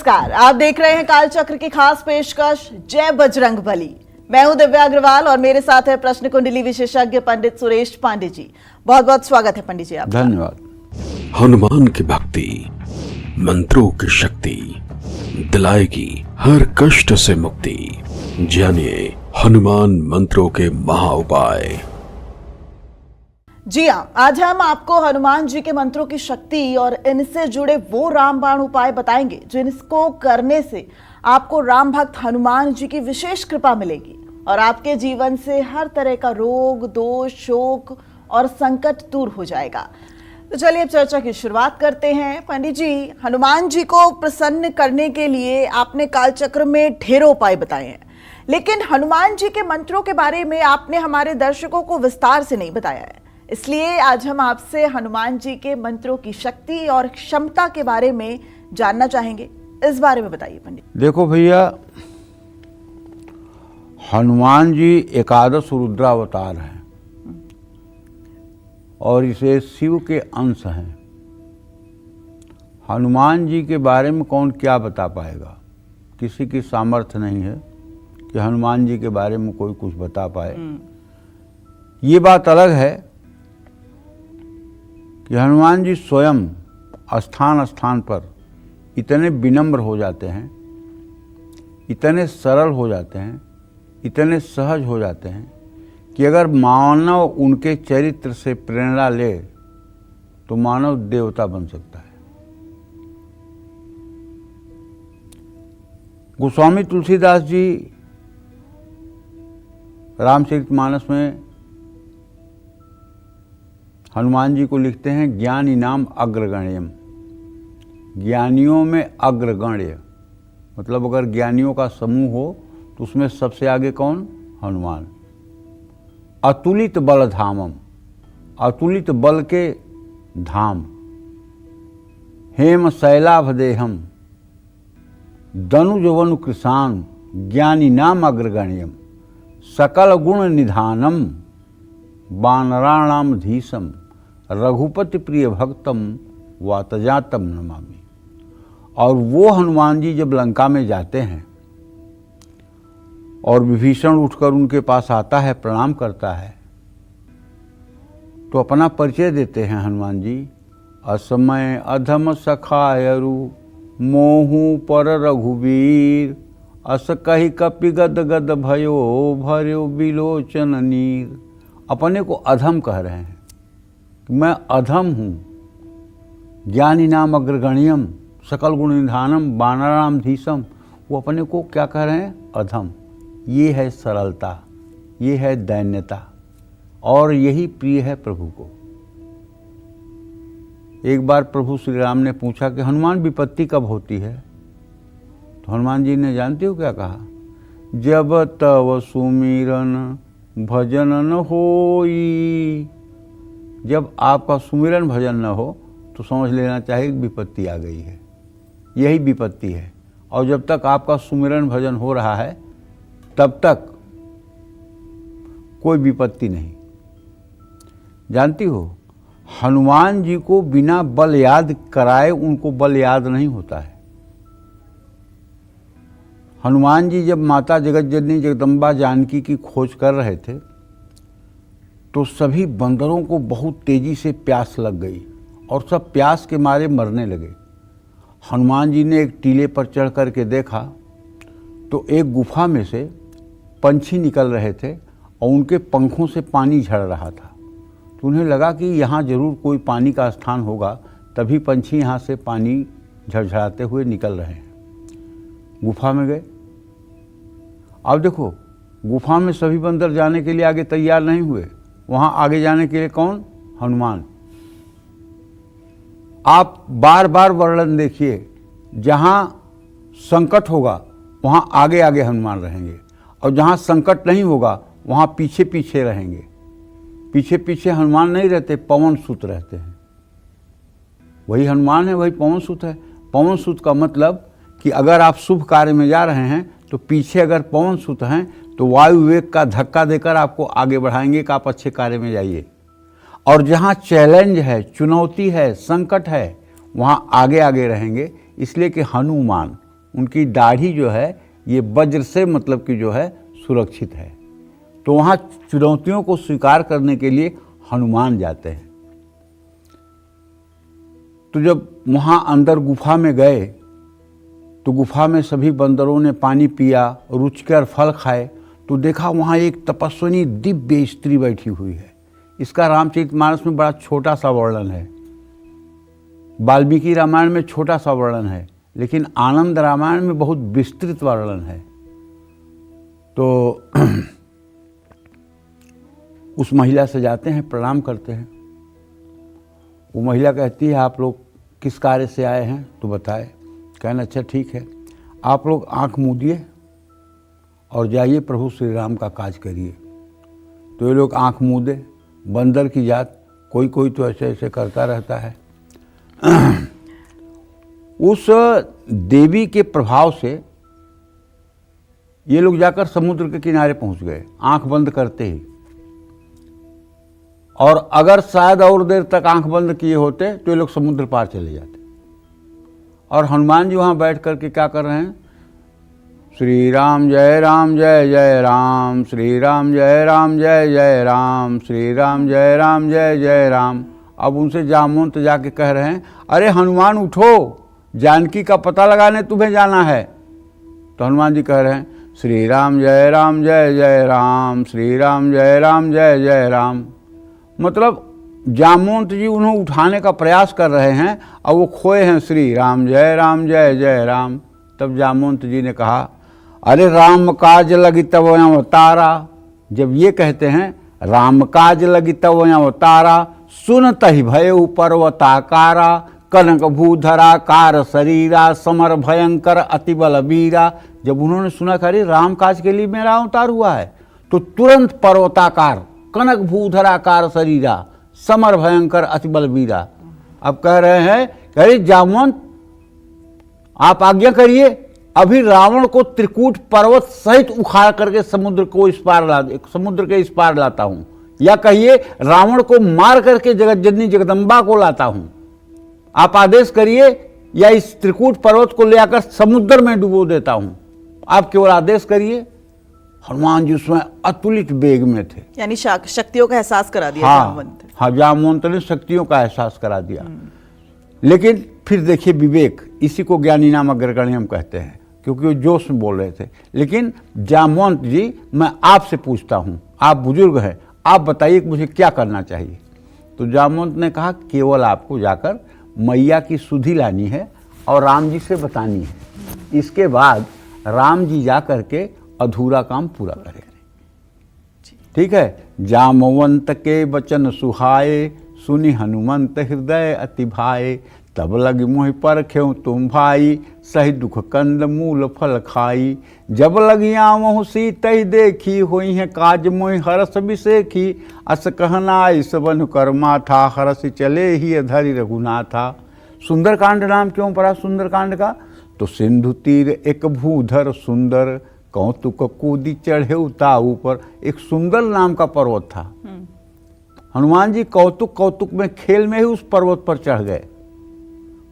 नमस्कार, आप देख रहे हैं कालचक्र की खास पेशकश जय बजरंगबली। मैं हूं दिव्या अग्रवाल और मेरे साथ है प्रश्न कुंडली विशेषज्ञ पंडित सुरेश पांडे जी। बहुत बहुत स्वागत है पंडित जी आपका। धन्यवाद। हनुमान की भक्ति, मंत्रों की शक्ति दिलाएगी हर कष्ट से मुक्ति। जानिए हनुमान मंत्रों के महा उपाय। जी हाँ, आज हम आपको हनुमान जी के मंत्रों की शक्ति और इनसे जुड़े वो रामबाण उपाय बताएंगे जिनको करने से आपको राम भक्त हनुमान जी की विशेष कृपा मिलेगी और आपके जीवन से हर तरह का रोग, दोष, शोक और संकट दूर हो जाएगा। तो चलिए अब चर्चा की शुरुआत करते हैं। पंडित जी, हनुमान जी को प्रसन्न करने के लिए आपने कालचक्र में ढेरों उपाय बताए हैं, लेकिन हनुमान जी के मंत्रों के बारे में आपने हमारे दर्शकों को विस्तार से नहीं बताया है। इसलिए आज हम आपसे हनुमान जी के मंत्रों की शक्ति और क्षमता के बारे में जानना चाहेंगे। इस बारे में बताइए पंडित। देखो भैया, हनुमान जी एकादश रुद्रावतार हैं और इसे शिव के अंश हैं। हनुमान जी के बारे में कौन क्या बता पाएगा? किसी की सामर्थ्य नहीं है कि हनुमान जी के बारे में कोई कुछ बता पाए। ये बात अलग है कि हनुमान जी स्वयं स्थान स्थान पर इतने विनम्र हो जाते हैं, इतने सरल हो जाते हैं, इतने सहज हो जाते हैं कि अगर मानव उनके चरित्र से प्रेरणा ले तो मानव देवता बन सकता है। गोस्वामी तुलसीदास जी रामचरितमानस में हनुमान जी को लिखते हैं ज्ञान इनाम अग्रगण्यम। ज्ञानियों में अग्रगण्य मतलब अगर ज्ञानियों का समूह हो तो उसमें सबसे आगे कौन? हनुमान। अतुलित बल धामम, अतुलित बल के धाम। हेम शैलाभदेहम दनुजवनु कृशान ज्ञानी नाम अग्रगण्यम सकल गुण निधानम वानराणाम धीशम रघुपति प्रिय भक्तम वातजातम नमामि। और वो हनुमान जी जब लंका में जाते हैं और विभीषण उठकर उनके पास आता है, प्रणाम करता है, तो अपना परिचय देते हैं हनुमान जी। असमय अधम सखायरु मोहु पर रघुवीर अस कहि कपि गद गद भयो भर्यो बिलोचन नीर। अपने को अधम कह रहे हैं कि मैं अधम हूँ। ज्ञानी नाम अग्रगण्यम सकल गुण निधानम वानराणाम धीशम। वो अपने को क्या कह रहे हैं? अधम। ये है सरलता, ये है दैन्यता और यही प्रिय है प्रभु को। एक बार प्रभु श्री राम ने पूछा कि हनुमान विपत्ति कब होती है? तो हनुमान जी ने जानते हो क्या कहा? जब तव सुमिरन भजन न होई। जब आपका सुमिरन भजन न हो तो समझ लेना चाहिए विपत्ति आ गई है। यही विपत्ति है। और जब तक आपका सुमिरन भजन हो रहा है तब तक कोई विपत्ति नहीं। जानती हो, हनुमान जी को बिना बल याद कराए उनको बल याद नहीं होता है। हनुमान जी जब माता जगत जननी जगदम्बा जानकी की खोज कर रहे थे तो सभी बंदरों को बहुत तेजी से प्यास लग गई और सब प्यास के मारे मरने लगे। हनुमान जी ने एक टीले पर चढ़ करके देखा तो एक गुफा में से पंछी निकल रहे थे और उनके पंखों से पानी झड़ रहा था। तो उन्हें लगा कि यहाँ जरूर कोई पानी का स्थान होगा, तभी पंछी यहाँ से पानी झड़झड़ाते हुए निकल रहे हैं। गुफा में गए। अब देखो, गुफा में सभी बंदर जाने के लिए आगे तैयार नहीं हुए। वहाँ आगे जाने के लिए कौन? हनुमान। आप बार बार वर्णन देखिए, जहाँ संकट होगा वहाँ आगे आगे हनुमान रहेंगे और जहाँ संकट नहीं होगा वहाँ पीछे पीछे रहेंगे। पीछे पीछे हनुमान नहीं रहते, पवन सुत रहते हैं। वही हनुमान है, वही पवन सुत है। पवन सुत का मतलब कि अगर आप शुभ कार्य में जा रहे हैं तो पीछे अगर पवन सुत हैं तो वायु वेग का धक्का देकर आपको आगे बढ़ाएंगे कि आप अच्छे कार्य में जाइए। और जहाँ चैलेंज है, चुनौती है, संकट है, वहाँ आगे आगे रहेंगे। इसलिए कि हनुमान उनकी दाढ़ी जो है ये वज्र से मतलब कि जो है सुरक्षित है। तो वहाँ चुनौतियों को स्वीकार करने के लिए हनुमान जाते हैं। तो जब वहाँ अंदर गुफा में गए तो गुफा में सभी बंदरों ने पानी पिया, रुचिकर फल खाए, तो देखा वहाँ एक तपस्विनी दिव्य स्त्री बैठी हुई है। इसका रामचरितमानस में बड़ा छोटा सा वर्णन है, वाल्मीकि रामायण में छोटा सा वर्णन है, लेकिन आनंद रामायण में बहुत विस्तृत वर्णन है। तो उस महिला से जाते हैं, प्रणाम करते हैं। वो महिला कहती है आप लोग किस कार्य से आए हैं तो बताए। कहना अच्छा ठीक है, आप लोग आँख मूंदिए और जाइए प्रभु श्री राम का काज करिए। तो ये लोग आँख मूंदे, बंदर की जात, कोई कोई तो ऐसे ऐसे करता रहता है। उस देवी के प्रभाव से ये लोग जाकर समुद्र के किनारे पहुंच गए, आंख बंद करते ही। और अगर शायद और देर तक आंख बंद किए होते तो ये लोग समुद्र पार चले जाते। और हनुमान जी वहां बैठ करके क्या कर रहे हैं, श्री राम जय जय राम, श्री राम जय जय राम, श्री राम जय जय राम। अब उनसे जामवंत जाके कह रहे हैं अरे हनुमान उठो, जानकी का पता लगाने तुम्हें जाना है। तो हनुमान जी कह रहे हैं श्री राम जय जय राम, श्री राम जय जय राम। मतलब जामवंत जी उन्हें उठाने का प्रयास कर रहे हैं और वो खोए हैं श्री राम जय जय राम। तब जामवंत जी ने कहा अरे राम काज लगी तब अवतारा। जब ये कहते हैं राम काज लगी तब अवतारा, सुनत ही भय पर्वताकारा, कनक भूधरा कार शरीरा, समर भयंकर अति बल वीरा। जब उन्होंने सुना कि अरे राम काज के लिए मेरा अवतार हुआ है, तो तुरंत पर्वताकार, कनक भूधरा कार शरीरा, समर भयंकर अति बल वीरा। अब कह रहे हैं कि अरे जामवंत आप आज्ञा करिए, अभी रावण को त्रिकूट पर्वत सहित उखाड़ करके समुद्र के इस पार लाता हूं, या कहिए रावण को मार करके जगत जननी जगदम्बा को लाता हूं। आप आदेश करिए या इस त्रिकूट पर्वत को ले आकर समुद्र में डुबो देता हूं, आप केवल आदेश करिए। हनुमान जी उसमें अतुलित वेग में थे, यानी शक्तियों का एहसास करा दिया जामवंत। हाँ, जामवंत ने शक्तियों का एहसास करा दिया। लेकिन फिर देखिए विवेक, इसी को ज्ञानी नाम अग्रगण्य हम कहते हैं, क्योंकि वो जोश में बोल रहे थे। लेकिन जामवंत जी मैं आपसे पूछता हूँ, आप बुजुर्ग हैं, आप बताइए कि मुझे क्या करना चाहिए। तो जामवंत ने कहा केवल आपको जाकर मैया की सुधि लानी है और राम जी से बतानी है, इसके बाद राम जी जा करके अधूरा काम पूरा करेंगे। ठीक है। जामवंत के वचन सुहाए, सुनि हनुमंत हृदय अति भाए, तब लग मोहि परख्यों तुम भाई, सही दुख कंद मूल फल खाई। जब लगिया मोह सीतहि देखी, होई है काज मोहि हरस बिसेखी। अस कहनाई सबन कर्मा था, हरस चले ही धरि रघुनाथा। सुंदरकांड नाम क्यों पड़ा सुंदरकांड का? तो सिंधु तीर एक भूधर सुंदर, कौतुक कूदी चढ़े उता ऊपर। एक सुंदर नाम का पर्वत था। हनुमान जी कौतुक में खेल में ही उस पर्वत पर चढ़ गए।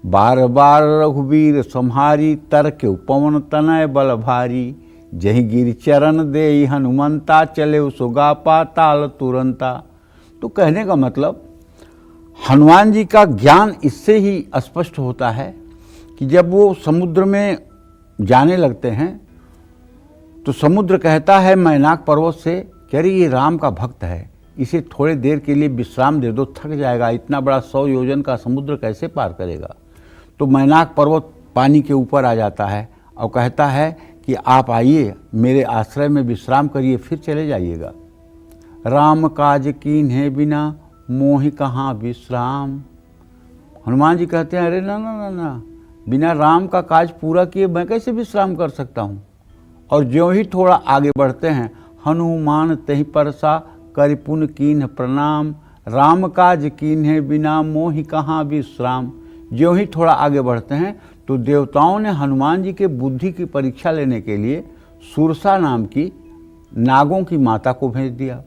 बार बार रघुवीर संहारी, तरके पवन तनय बल भारी। जहि गिर चरण दे हनुमंता, चले सुगा पाताल तुरंता। तो कहने का मतलब हनुमान जी का ज्ञान इससे ही स्पष्ट होता है कि जब वो समुद्र में जाने लगते हैं तो समुद्र कहता है मैनाक पर्वत से कि अरे ये राम का भक्त है, इसे थोड़े देर के लिए विश्राम दे दो, थक जाएगा, इतना बड़ा 100 योजन का समुद्र कैसे पार करेगा। तो मैनाक पर्वत पानी के ऊपर आ जाता है और कहता है कि आप आइए मेरे आश्रय में विश्राम करिए, फिर चले जाइएगा। राम काज कीन्हे बिना, मोहि कहाँ विश्राम। हनुमान जी कहते हैं अरे ना ना ना ना, बिना राम का काज पूरा किए मैं कैसे विश्राम कर सकता हूँ। और ज्यों ही थोड़ा आगे बढ़ते हैं, हनुमान तहि परसा, करि पुन कीन्ह प्रणाम। राम काज कीन्हे बिना, मोहि कहाँ विश्राम। ज्यों ही थोड़ा आगे बढ़ते हैं तो देवताओं ने हनुमान जी के बुद्धि की परीक्षा लेने के लिए सुरसा नाम की नागों की माता को भेज दिया।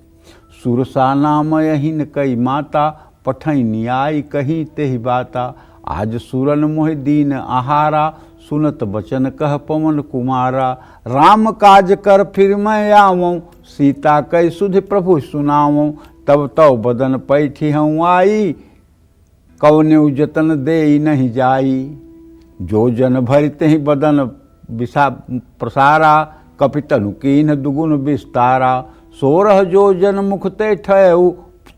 सुरसा नाम यहीन कई माता, पठई न्याय कहीं तेहि बाता। आज सुरन मोहि दीन आहारा, सुनत बचन कह पवन कुमारा। राम काज कर फिर मैं आवऊँ, सीता कई सुधि प्रभु सुनावऊँ। तब तव बदन पैठी हूँ आई, कौने जतन दे नहीं जाई। जो जन भरते ही बदन विषा प्रसारा, कपितनु कीन दुगुन विस्तारा। 16 जो जन मुखते ठयऊ,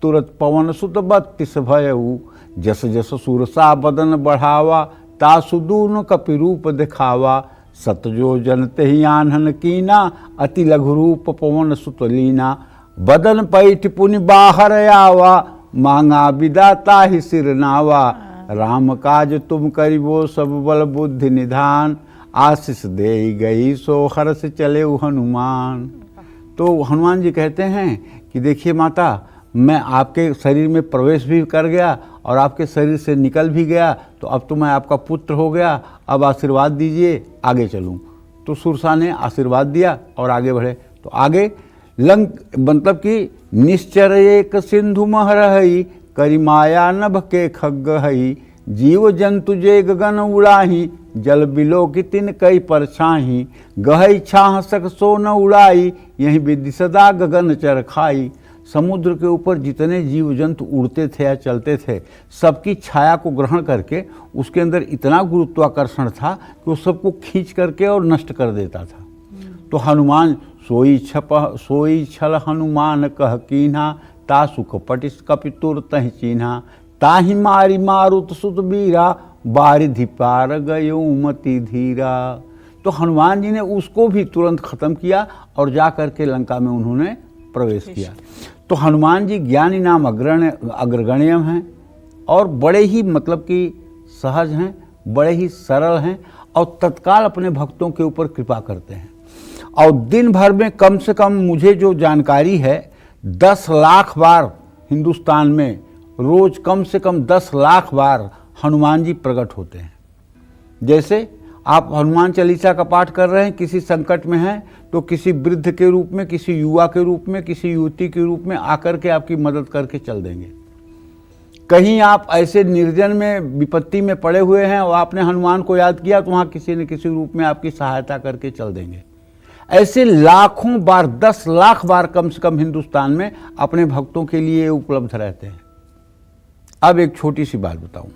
तुरत पवन सुत 32 भयऊ। जस जस सुरसा बदन बढ़ावा, तासु दून कपि रूप दिखावा। 7 जो जन तेहि आन्हन कीना, अति लघु रूप पवन सुत लीना। बदन पैठ पुनि बाहर आवा, मांगा विदा ताहि सिर नावा। राम काज तुम करिबो सब बल बुद्धि निधान, आशीष दे गई सो हर्ष चले हनुमान। तो हनुमान जी कहते हैं कि देखिए माता, मैं आपके शरीर में प्रवेश भी कर गया और आपके शरीर से निकल भी गया, तो अब तो मैं आपका पुत्र हो गया, अब आशीर्वाद दीजिए आगे चलूं। तो सुरसा ने आशीर्वाद दिया और आगे बढ़े। तो आगे मतलब कि निश्चर एक सिंधु महरही, करी माया नभ के खग हई। जीव जंतु जे गगन उड़ाही, जल बिलो की तिन कई परछाही। गहई छाह सक सो न उड़ाई, यही विधि सदा गगन चर खाई। समुद्र के ऊपर जितने जीव जंतु उड़ते थे या चलते थे, सबकी छाया को ग्रहण करके उसके अंदर इतना गुरुत्वाकर्षण था कि वो सबको खींच करके और नष्ट कर देता था। तो हनुमान सोई छल हनुमान कह कीन्हा, तासु कपटि कपितुर तहि चिन्हा। ताहि मारी मारुत सुत बीरा, बारिधि पार गयो मति धीरा। तो हनुमान जी ने उसको भी तुरंत खत्म किया और जा करके लंका में उन्होंने प्रवेश किया। तो हनुमान जी ज्ञानी नाम अग्रगण्यम हैं और बड़े ही मतलब कि सहज हैं, बड़े ही सरल हैं और तत्काल अपने भक्तों के ऊपर कृपा करते हैं। और दिन भर में कम से कम मुझे जो जानकारी है 10 लाख बार हिंदुस्तान में रोज कम से कम 10 लाख बार हनुमान जी प्रकट होते हैं। जैसे आप हनुमान चालीसा का पाठ कर रहे हैं, किसी संकट में हैं तो किसी वृद्ध के रूप में, किसी युवा के रूप में, किसी युवती के रूप में आकर के आपकी मदद करके चल देंगे। कहीं आप ऐसे निर्जन में विपत्ति में पड़े हुए हैं और आपने हनुमान को याद किया तो वहाँ किसी न किसी रूप में आपकी सहायता करके चल देंगे। ऐसे लाखों बार, 10 लाख बार कम से कम हिंदुस्तान में अपने भक्तों के लिए उपलब्ध रहते हैं। अब एक छोटी सी बात बताऊं,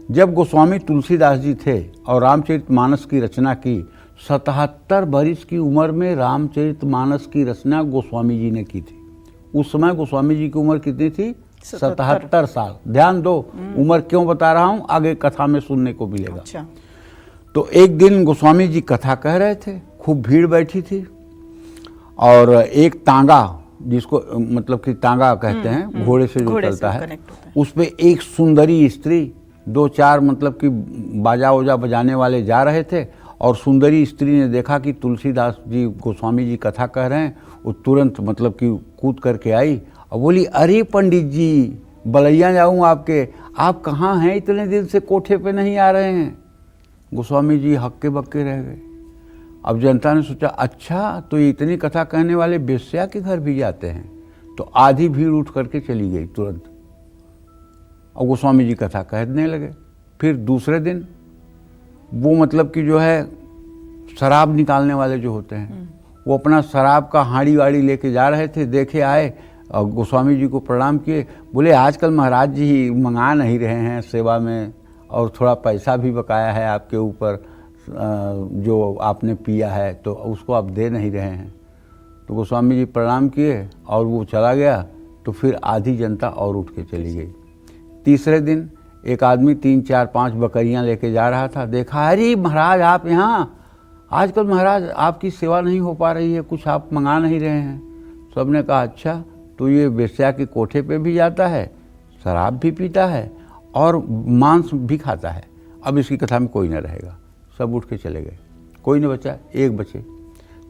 जब गोस्वामी तुलसीदास जी थे और रामचरितमानस की रचना की, 77 बरिस की उम्र में रामचरितमानस की रचना गोस्वामी जी ने की थी। उस समय गोस्वामी जी की उम्र कितनी थी? 77 साल। ध्यान दो, उम्र क्यों बता रहा हूं, आगे कथा में सुनने को मिलेगा। अच्छा। तो एक दिन गोस्वामी जी कथा कह रहे थे, खूब भीड़ बैठी थी और एक तांगा, जिसको मतलब कि तांगा कहते हैं, घोड़े से जो चलता है, उस पे एक सुंदरी स्त्री, 2-4 मतलब कि बाजा वजा बजाने वाले जा रहे थे और सुंदरी स्त्री ने देखा कि तुलसीदास जी गोस्वामी जी कथा कह रहे हैं। वो तुरंत मतलब कि कूद करके आई और बोली, अरे पंडित जी, बलैया जाऊँ आपके, आप कहाँ हैं? इतने दिन से कोठे पे नहीं आ रहे हैं। गोस्वामी जी हक्के बक्के रह गए। अब जनता ने सोचा, अच्छा तो ये इतनी कथा कहने वाले बेश्या के घर भी जाते हैं। तो आधी भीड़ उठ करके चली गई तुरंत और गोस्वामी जी कथा कहने लगे। फिर दूसरे दिन वो मतलब कि जो है शराब निकालने वाले जो होते हैं, वो अपना शराब का हाड़ी वाड़ी लेके जा रहे थे, देखे आए और गोस्वामी जी को प्रणाम किए। बोले, आजकल महाराज जी मंगा नहीं रहे हैं सेवा में और थोड़ा पैसा भी बकाया है आपके ऊपर, जो आपने पिया है तो उसको आप दे नहीं रहे हैं। तो गोस्वामी जी प्रणाम किए और वो चला गया। तो फिर आधी जनता और उठ के चली गई। तीसरे दिन एक आदमी 3-4-5 बकरियां लेके जा रहा था, देखा, अरे महाराज आप यहाँ, आजकल महाराज आपकी सेवा नहीं हो पा रही है, कुछ आप मंगा नहीं रहे हैं। सबने कहा, अच्छा तो ये वेश्या के कोठे पे भी जाता है, शराब भी पीता है और मांस भी खाता है, अब इसकी कथा में कोई न रहेगा। सब उठ के चले गए, कोई न बचा, एक बचे।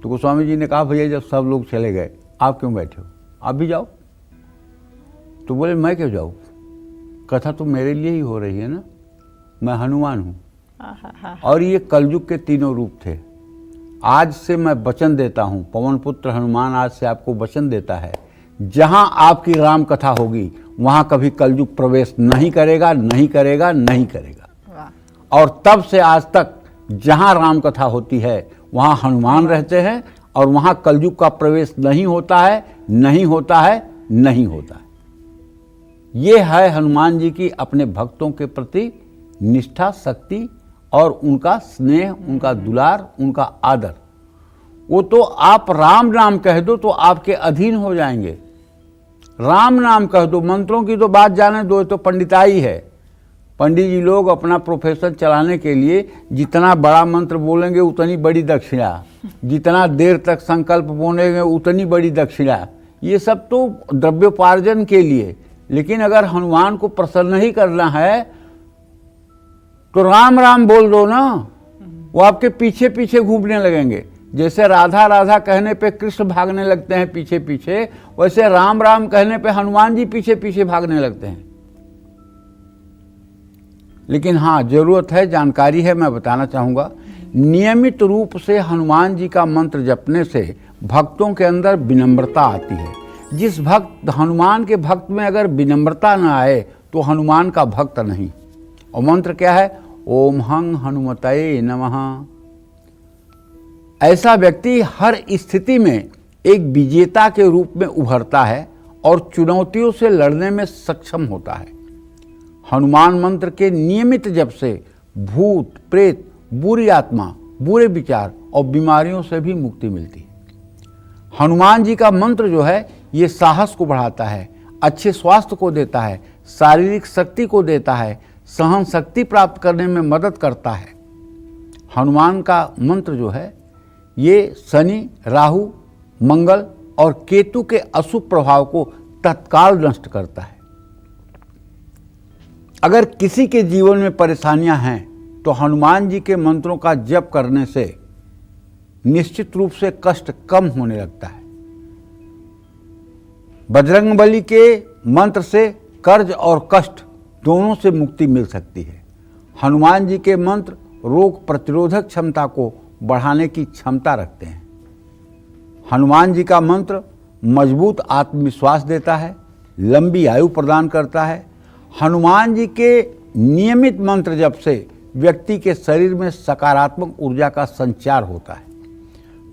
तो गोस्वामी जी ने कहा, भैया जब सब लोग चले गए आप क्यों बैठे हो, आप भी जाओ। तो बोले, मैं क्यों जाऊँ, कथा तो मेरे लिए ही हो रही है ना, मैं हनुमान हूँ और ये कलयुग के तीनों रूप थे। आज से मैं वचन देता हूँ, पवन पुत्र हनुमान आज से आपको वचन देता है, जहाँ आपकी राम कथा होगी वहाँ कभी कलयुग प्रवेश नहीं करेगा, नहीं करेगा, नहीं करेगा। और तब से आज तक जहाँ राम कथा होती है वहाँ हनुमान रहते हैं, और वहाँ कलयुग का प्रवेश नहीं होता है, नहीं होता है, नहीं होता है। ये है हनुमान जी की अपने भक्तों के प्रति निष्ठा, शक्ति और उनका स्नेह, उनका दुलार, उनका आदर। वो तो आप राम नाम कह दो तो आपके अधीन हो जाएंगे। राम नाम कह दो, मंत्रों की तो बात जाने दो, तो पंडिताई है। पंडित जी लोग अपना प्रोफेशन चलाने के लिए जितना बड़ा मंत्र बोलेंगे उतनी बड़ी दक्षिणा, जितना देर तक संकल्प बोलेंगे उतनी बड़ी दक्षिणा। ये सब तो द्रव्योपार्जन के लिए। लेकिन अगर हनुमान को प्रसन्न ही करना है तो राम राम बोल दो ना, वो आपके पीछे पीछे घूमने लगेंगे। जैसे राधा राधा कहने पे कृष्ण भागने लगते हैं पीछे पीछे, वैसे राम राम कहने पे हनुमान जी पीछे पीछे भागने लगते हैं। लेकिन हाँ, जरूरत है, जानकारी है, मैं बताना चाहूँगा। नियमित रूप से हनुमान जी का मंत्र जपने से भक्तों के अंदर विनम्रता आती है। जिस भक्त, हनुमान के भक्त में अगर विनम्रता न आए तो हनुमान का भक्त नहीं। और मंत्र क्या है? ओम हं हनुमतये नमः। ऐसा व्यक्ति हर स्थिति में एक विजेता के रूप में उभरता है और चुनौतियों से लड़ने में सक्षम होता है। हनुमान मंत्र के नियमित जप से भूत, प्रेत, बुरी आत्मा, बुरे विचार और बीमारियों से भी मुक्ति मिलती है। हनुमान जी का मंत्र जो है ये साहस को बढ़ाता है, अच्छे स्वास्थ्य को देता है, शारीरिक शक्ति को देता है, सहन शक्ति प्राप्त करने में मदद करता है। हनुमान का मंत्र जो है ये शनि, राहु, मंगल और केतु के अशुभ प्रभाव को तत्काल नष्ट करता है। अगर किसी के जीवन में परेशानियां हैं तो हनुमान जी के मंत्रों का जप करने से निश्चित रूप से कष्ट कम होने लगता है। बजरंगबली के मंत्र से कर्ज और कष्ट दोनों से मुक्ति मिल सकती है। हनुमान जी के मंत्र रोग प्रतिरोधक क्षमता को बढ़ाने की क्षमता रखते हैं। हनुमान जी का मंत्र मजबूत आत्मविश्वास देता है, लंबी आयु प्रदान करता है। हनुमान जी के नियमित मंत्र जप से व्यक्ति के शरीर में सकारात्मक ऊर्जा का संचार होता है।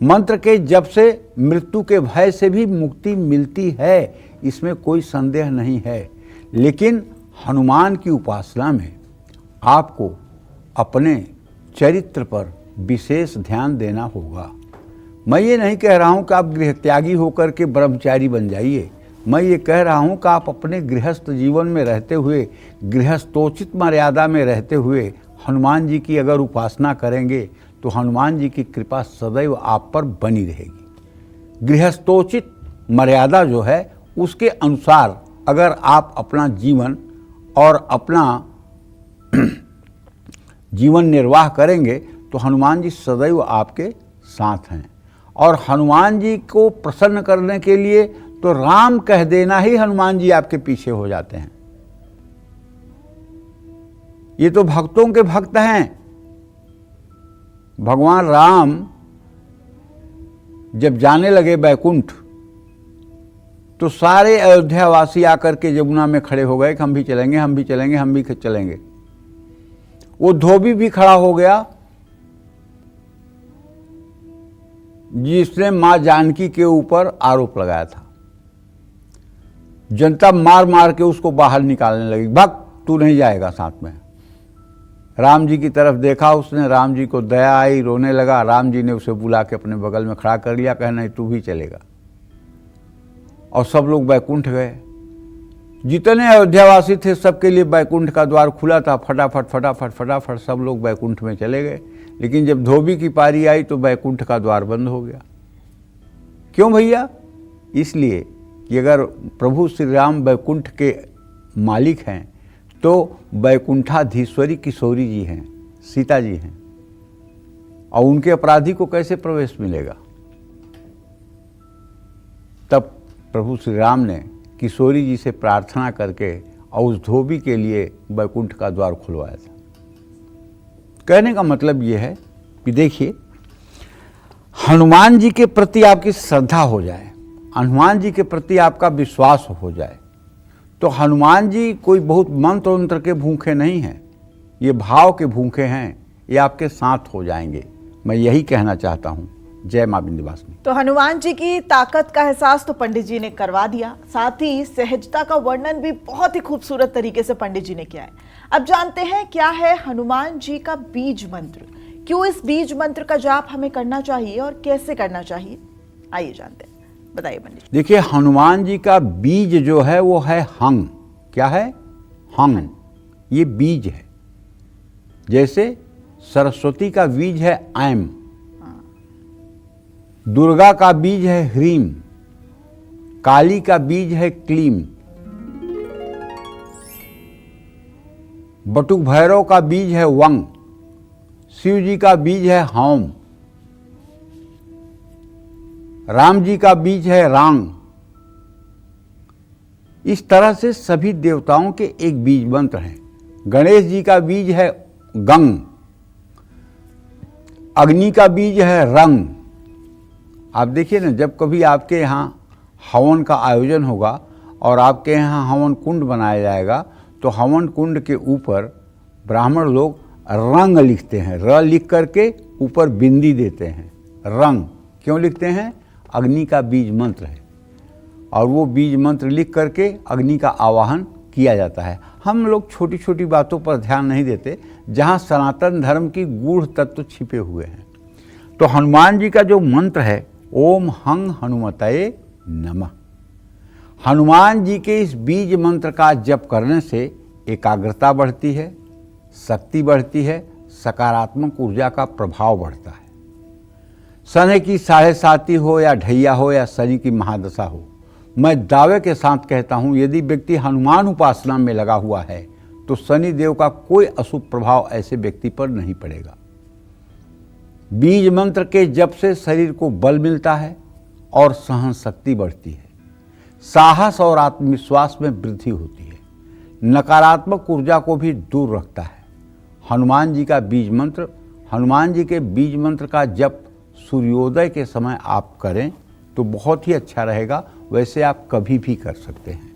मंत्र के जप से मृत्यु के भय से भी मुक्ति मिलती है, इसमें कोई संदेह नहीं है। लेकिन हनुमान की उपासना में आपको अपने चरित्र पर विशेष ध्यान देना होगा। मैं ये नहीं कह रहा हूँ कि आप गृहत्यागी होकर के ब्रह्मचारी बन जाइए। मैं ये कह रहा हूँ कि आप अपने गृहस्थ जीवन में रहते हुए, गृहस्थोचित मर्यादा में रहते हुए हनुमान जी की अगर उपासना करेंगे तो हनुमान जी की कृपा सदैव आप पर बनी रहेगी। गृहस्थोचित मर्यादा जो है उसके अनुसार अगर आप अपना जीवन और अपना जीवन निर्वाह करेंगे तो हनुमान जी सदैव आपके साथ हैं। और हनुमान जी को प्रसन्न करने के लिए तो राम कह देना ही हनुमान जी आपके पीछे हो जाते हैं। ये तो भक्तों के भक्त हैं। भगवान राम जब जाने लगे बैकुंठ तो सारे अयोध्यावासी आकर के यमुना में खड़े हो गए कि हम भी चलेंगे, हम भी चलेंगे, हम भी चलेंगे। वो धोबी भी खड़ा हो गया जिसने मां जानकी के ऊपर आरोप लगाया था। जनता मार मार के उसको बाहर निकालने लगी, भक्त तू नहीं जाएगा साथ में। राम जी की तरफ देखा उसने, राम जी को दया आई, रोने लगा। राम जी ने उसे बुला के अपने बगल में खड़ा कर लिया, कहा नहीं तू भी चलेगा। और सब लोग बैकुंठ गए। जितने अयोध्यावासी थे सबके लिए बैकुंठ का द्वार खुला था। फटाफट फटाफट फटाफट सब लोग बैकुंठ में चले गए। लेकिन जब धोबी की पारी आई तो बैकुंठ का द्वार बंद हो गया। क्यों भैया? इसलिए कि अगर प्रभु श्री राम बैकुंठ के मालिक हैं तो बैकुंठाधीश्वरी किशोरी जी हैं, सीता जी हैं, और उनके अपराधी को कैसे प्रवेश मिलेगा? तब प्रभु श्री राम ने किशोरी जी से प्रार्थना करके और उस धोबी के लिए बैकुंठ का द्वार खुलवाया था। कहने का मतलब ये है कि देखिए, हनुमान जी के प्रति आपकी श्रद्धा हो जाए, हनुमान जी के प्रति आपका विश्वास हो जाए तो हनुमान जी कोई बहुत मंत्र वंत्र के भूखे नहीं हैं, ये भाव के भूखे हैं, ये आपके साथ हो जाएंगे। मैं यही कहना चाहता हूँ। जय माँ विंध्यवासिनी। तो हनुमान जी की ताकत का एहसास तो पंडित जी ने करवा दिया, साथ ही सहजता का वर्णन भी बहुत ही खूबसूरत तरीके से पंडित जी ने किया है। अब जानते हैं क्या है हनुमान जी का बीज मंत्र, क्यों इस बीज मंत्र का जाप हमें करना चाहिए और कैसे करना चाहिए, आइए जानते हैं। बताइए पंडित जी। देखिए, हनुमान जी का बीज जो है वो है हंग। क्या है? हंग। ये बीज है। जैसे सरस्वती का बीज है ऐम, दुर्गा का बीज है ह्रीम, काली का बीज है क्लीम, बटुक भैरव का बीज है वंग, शिव जी का बीज है हौम, राम जी का बीज है रांग। इस तरह से सभी देवताओं के एक बीज मंत्र हैं। गणेश जी का बीज है गंग, अग्नि का बीज है रंग। आप देखिए ना, जब कभी आपके यहाँ हवन का आयोजन होगा और आपके यहाँ हवन कुंड बनाया जाएगा तो हवन कुंड के ऊपर ब्राह्मण लोग रंग लिखते हैं। र लिख करके ऊपर बिंदी देते हैं। रंग क्यों लिखते हैं? अग्नि का बीज मंत्र है और वो बीज मंत्र लिख करके अग्नि का आवाहन किया जाता है। हम लोग छोटी छोटी बातों पर ध्यान नहीं देते जहाँ सनातन धर्म की गूढ़ तत्व छिपे हुए हैं। तो हनुमान जी का जो मंत्र है, ओम हंग हनुमतये नमः, हनुमान जी के इस बीज मंत्र का जप करने से एकाग्रता बढ़ती है, शक्ति बढ़ती है, सकारात्मक ऊर्जा का प्रभाव बढ़ता है। शनि की 7.5 हो या ढैया हो या शनि की महादशा हो, मैं दावे के साथ कहता हूँ यदि व्यक्ति हनुमान उपासना में लगा हुआ है तो शनि देव का कोई अशुभ प्रभाव ऐसे व्यक्ति पर नहीं पड़ेगा। बीज मंत्र के जप से शरीर को बल मिलता है और सहन शक्ति बढ़ती है, साहस और आत्मविश्वास में वृद्धि होती है, नकारात्मक ऊर्जा को भी दूर रखता है। हनुमान जी का बीज मंत्र, हनुमान जी के बीज मंत्र का जप सूर्योदय के समय आप करें तो बहुत ही अच्छा रहेगा। वैसे आप कभी भी कर सकते हैं।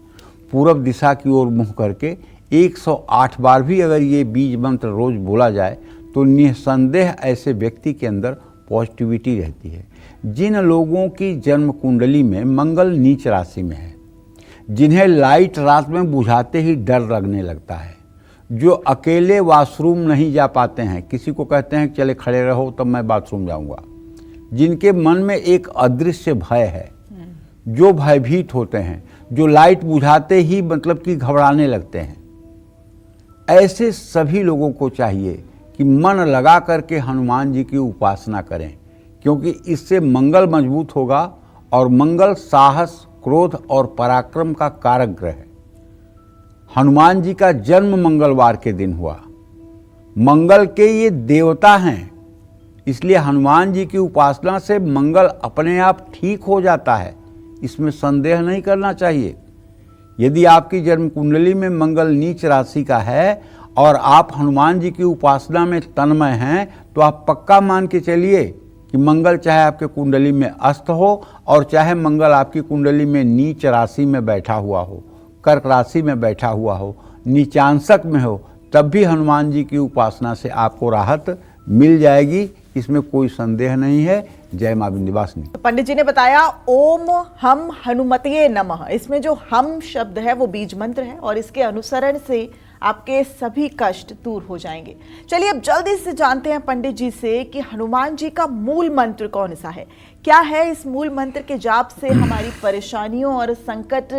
पूरब दिशा की ओर मुँह करके 108 बार भी अगर ये बीज मंत्र रोज बोला जाए तो निसंदेह ऐसे व्यक्ति के अंदर पॉजिटिविटी रहती है। जिन लोगों की जन्म कुंडली में मंगल नीच राशि में है, जिन्हें लाइट रात में बुझाते ही डर लगने लगता है, जो अकेले वॉशरूम नहीं जा पाते हैं, किसी को कहते हैं चले खड़े रहो तब मैं बाथरूम जाऊंगा, जिनके मन में एक अदृश्य भय है, जो भयभीत होते हैं, जो लाइट बुझाते ही मतलब कि घबराने लगते हैं, ऐसे सभी लोगों को चाहिए कि मन लगा करके हनुमान जी की उपासना करें, क्योंकि इससे मंगल मजबूत होगा और मंगल साहस, क्रोध और पराक्रम का कारक ग्रह है। हनुमान जी का जन्म मंगलवार के दिन हुआ। मंगल के ये देवता हैं, इसलिए हनुमान जी की उपासना से मंगल अपने आप ठीक हो जाता है, इसमें संदेह नहीं करना चाहिए। यदि आपकी जन्म कुंडली में मंगल नीच राशि का है और आप हनुमान जी की उपासना में तन्मय हैं तो आप पक्का मान के चलिए कि मंगल चाहे आपके कुंडली में अस्त हो और चाहे मंगल आपकी कुंडली में नीच राशि में बैठा हुआ हो, कर्क राशि में बैठा हुआ हो, नीचांशक में हो, तब भी हनुमान जी की उपासना से आपको राहत मिल जाएगी, इसमें कोई संदेह नहीं है। जय मां विंध्यवासिनी। पंडित जी ने बताया ओम हम हनुमतये नमः, इसमें जो हम शब्द है वो बीज मंत्र है और इसके अनुसरण से आपके सभी कष्ट दूर हो जाएंगे। चलिए अब जल्दी से जानते हैं पंडित जी से कि हनुमान जी का मूल मंत्र कौन सा है, क्या है इस मूल मंत्र के जाप से हमारी परेशानियों और संकट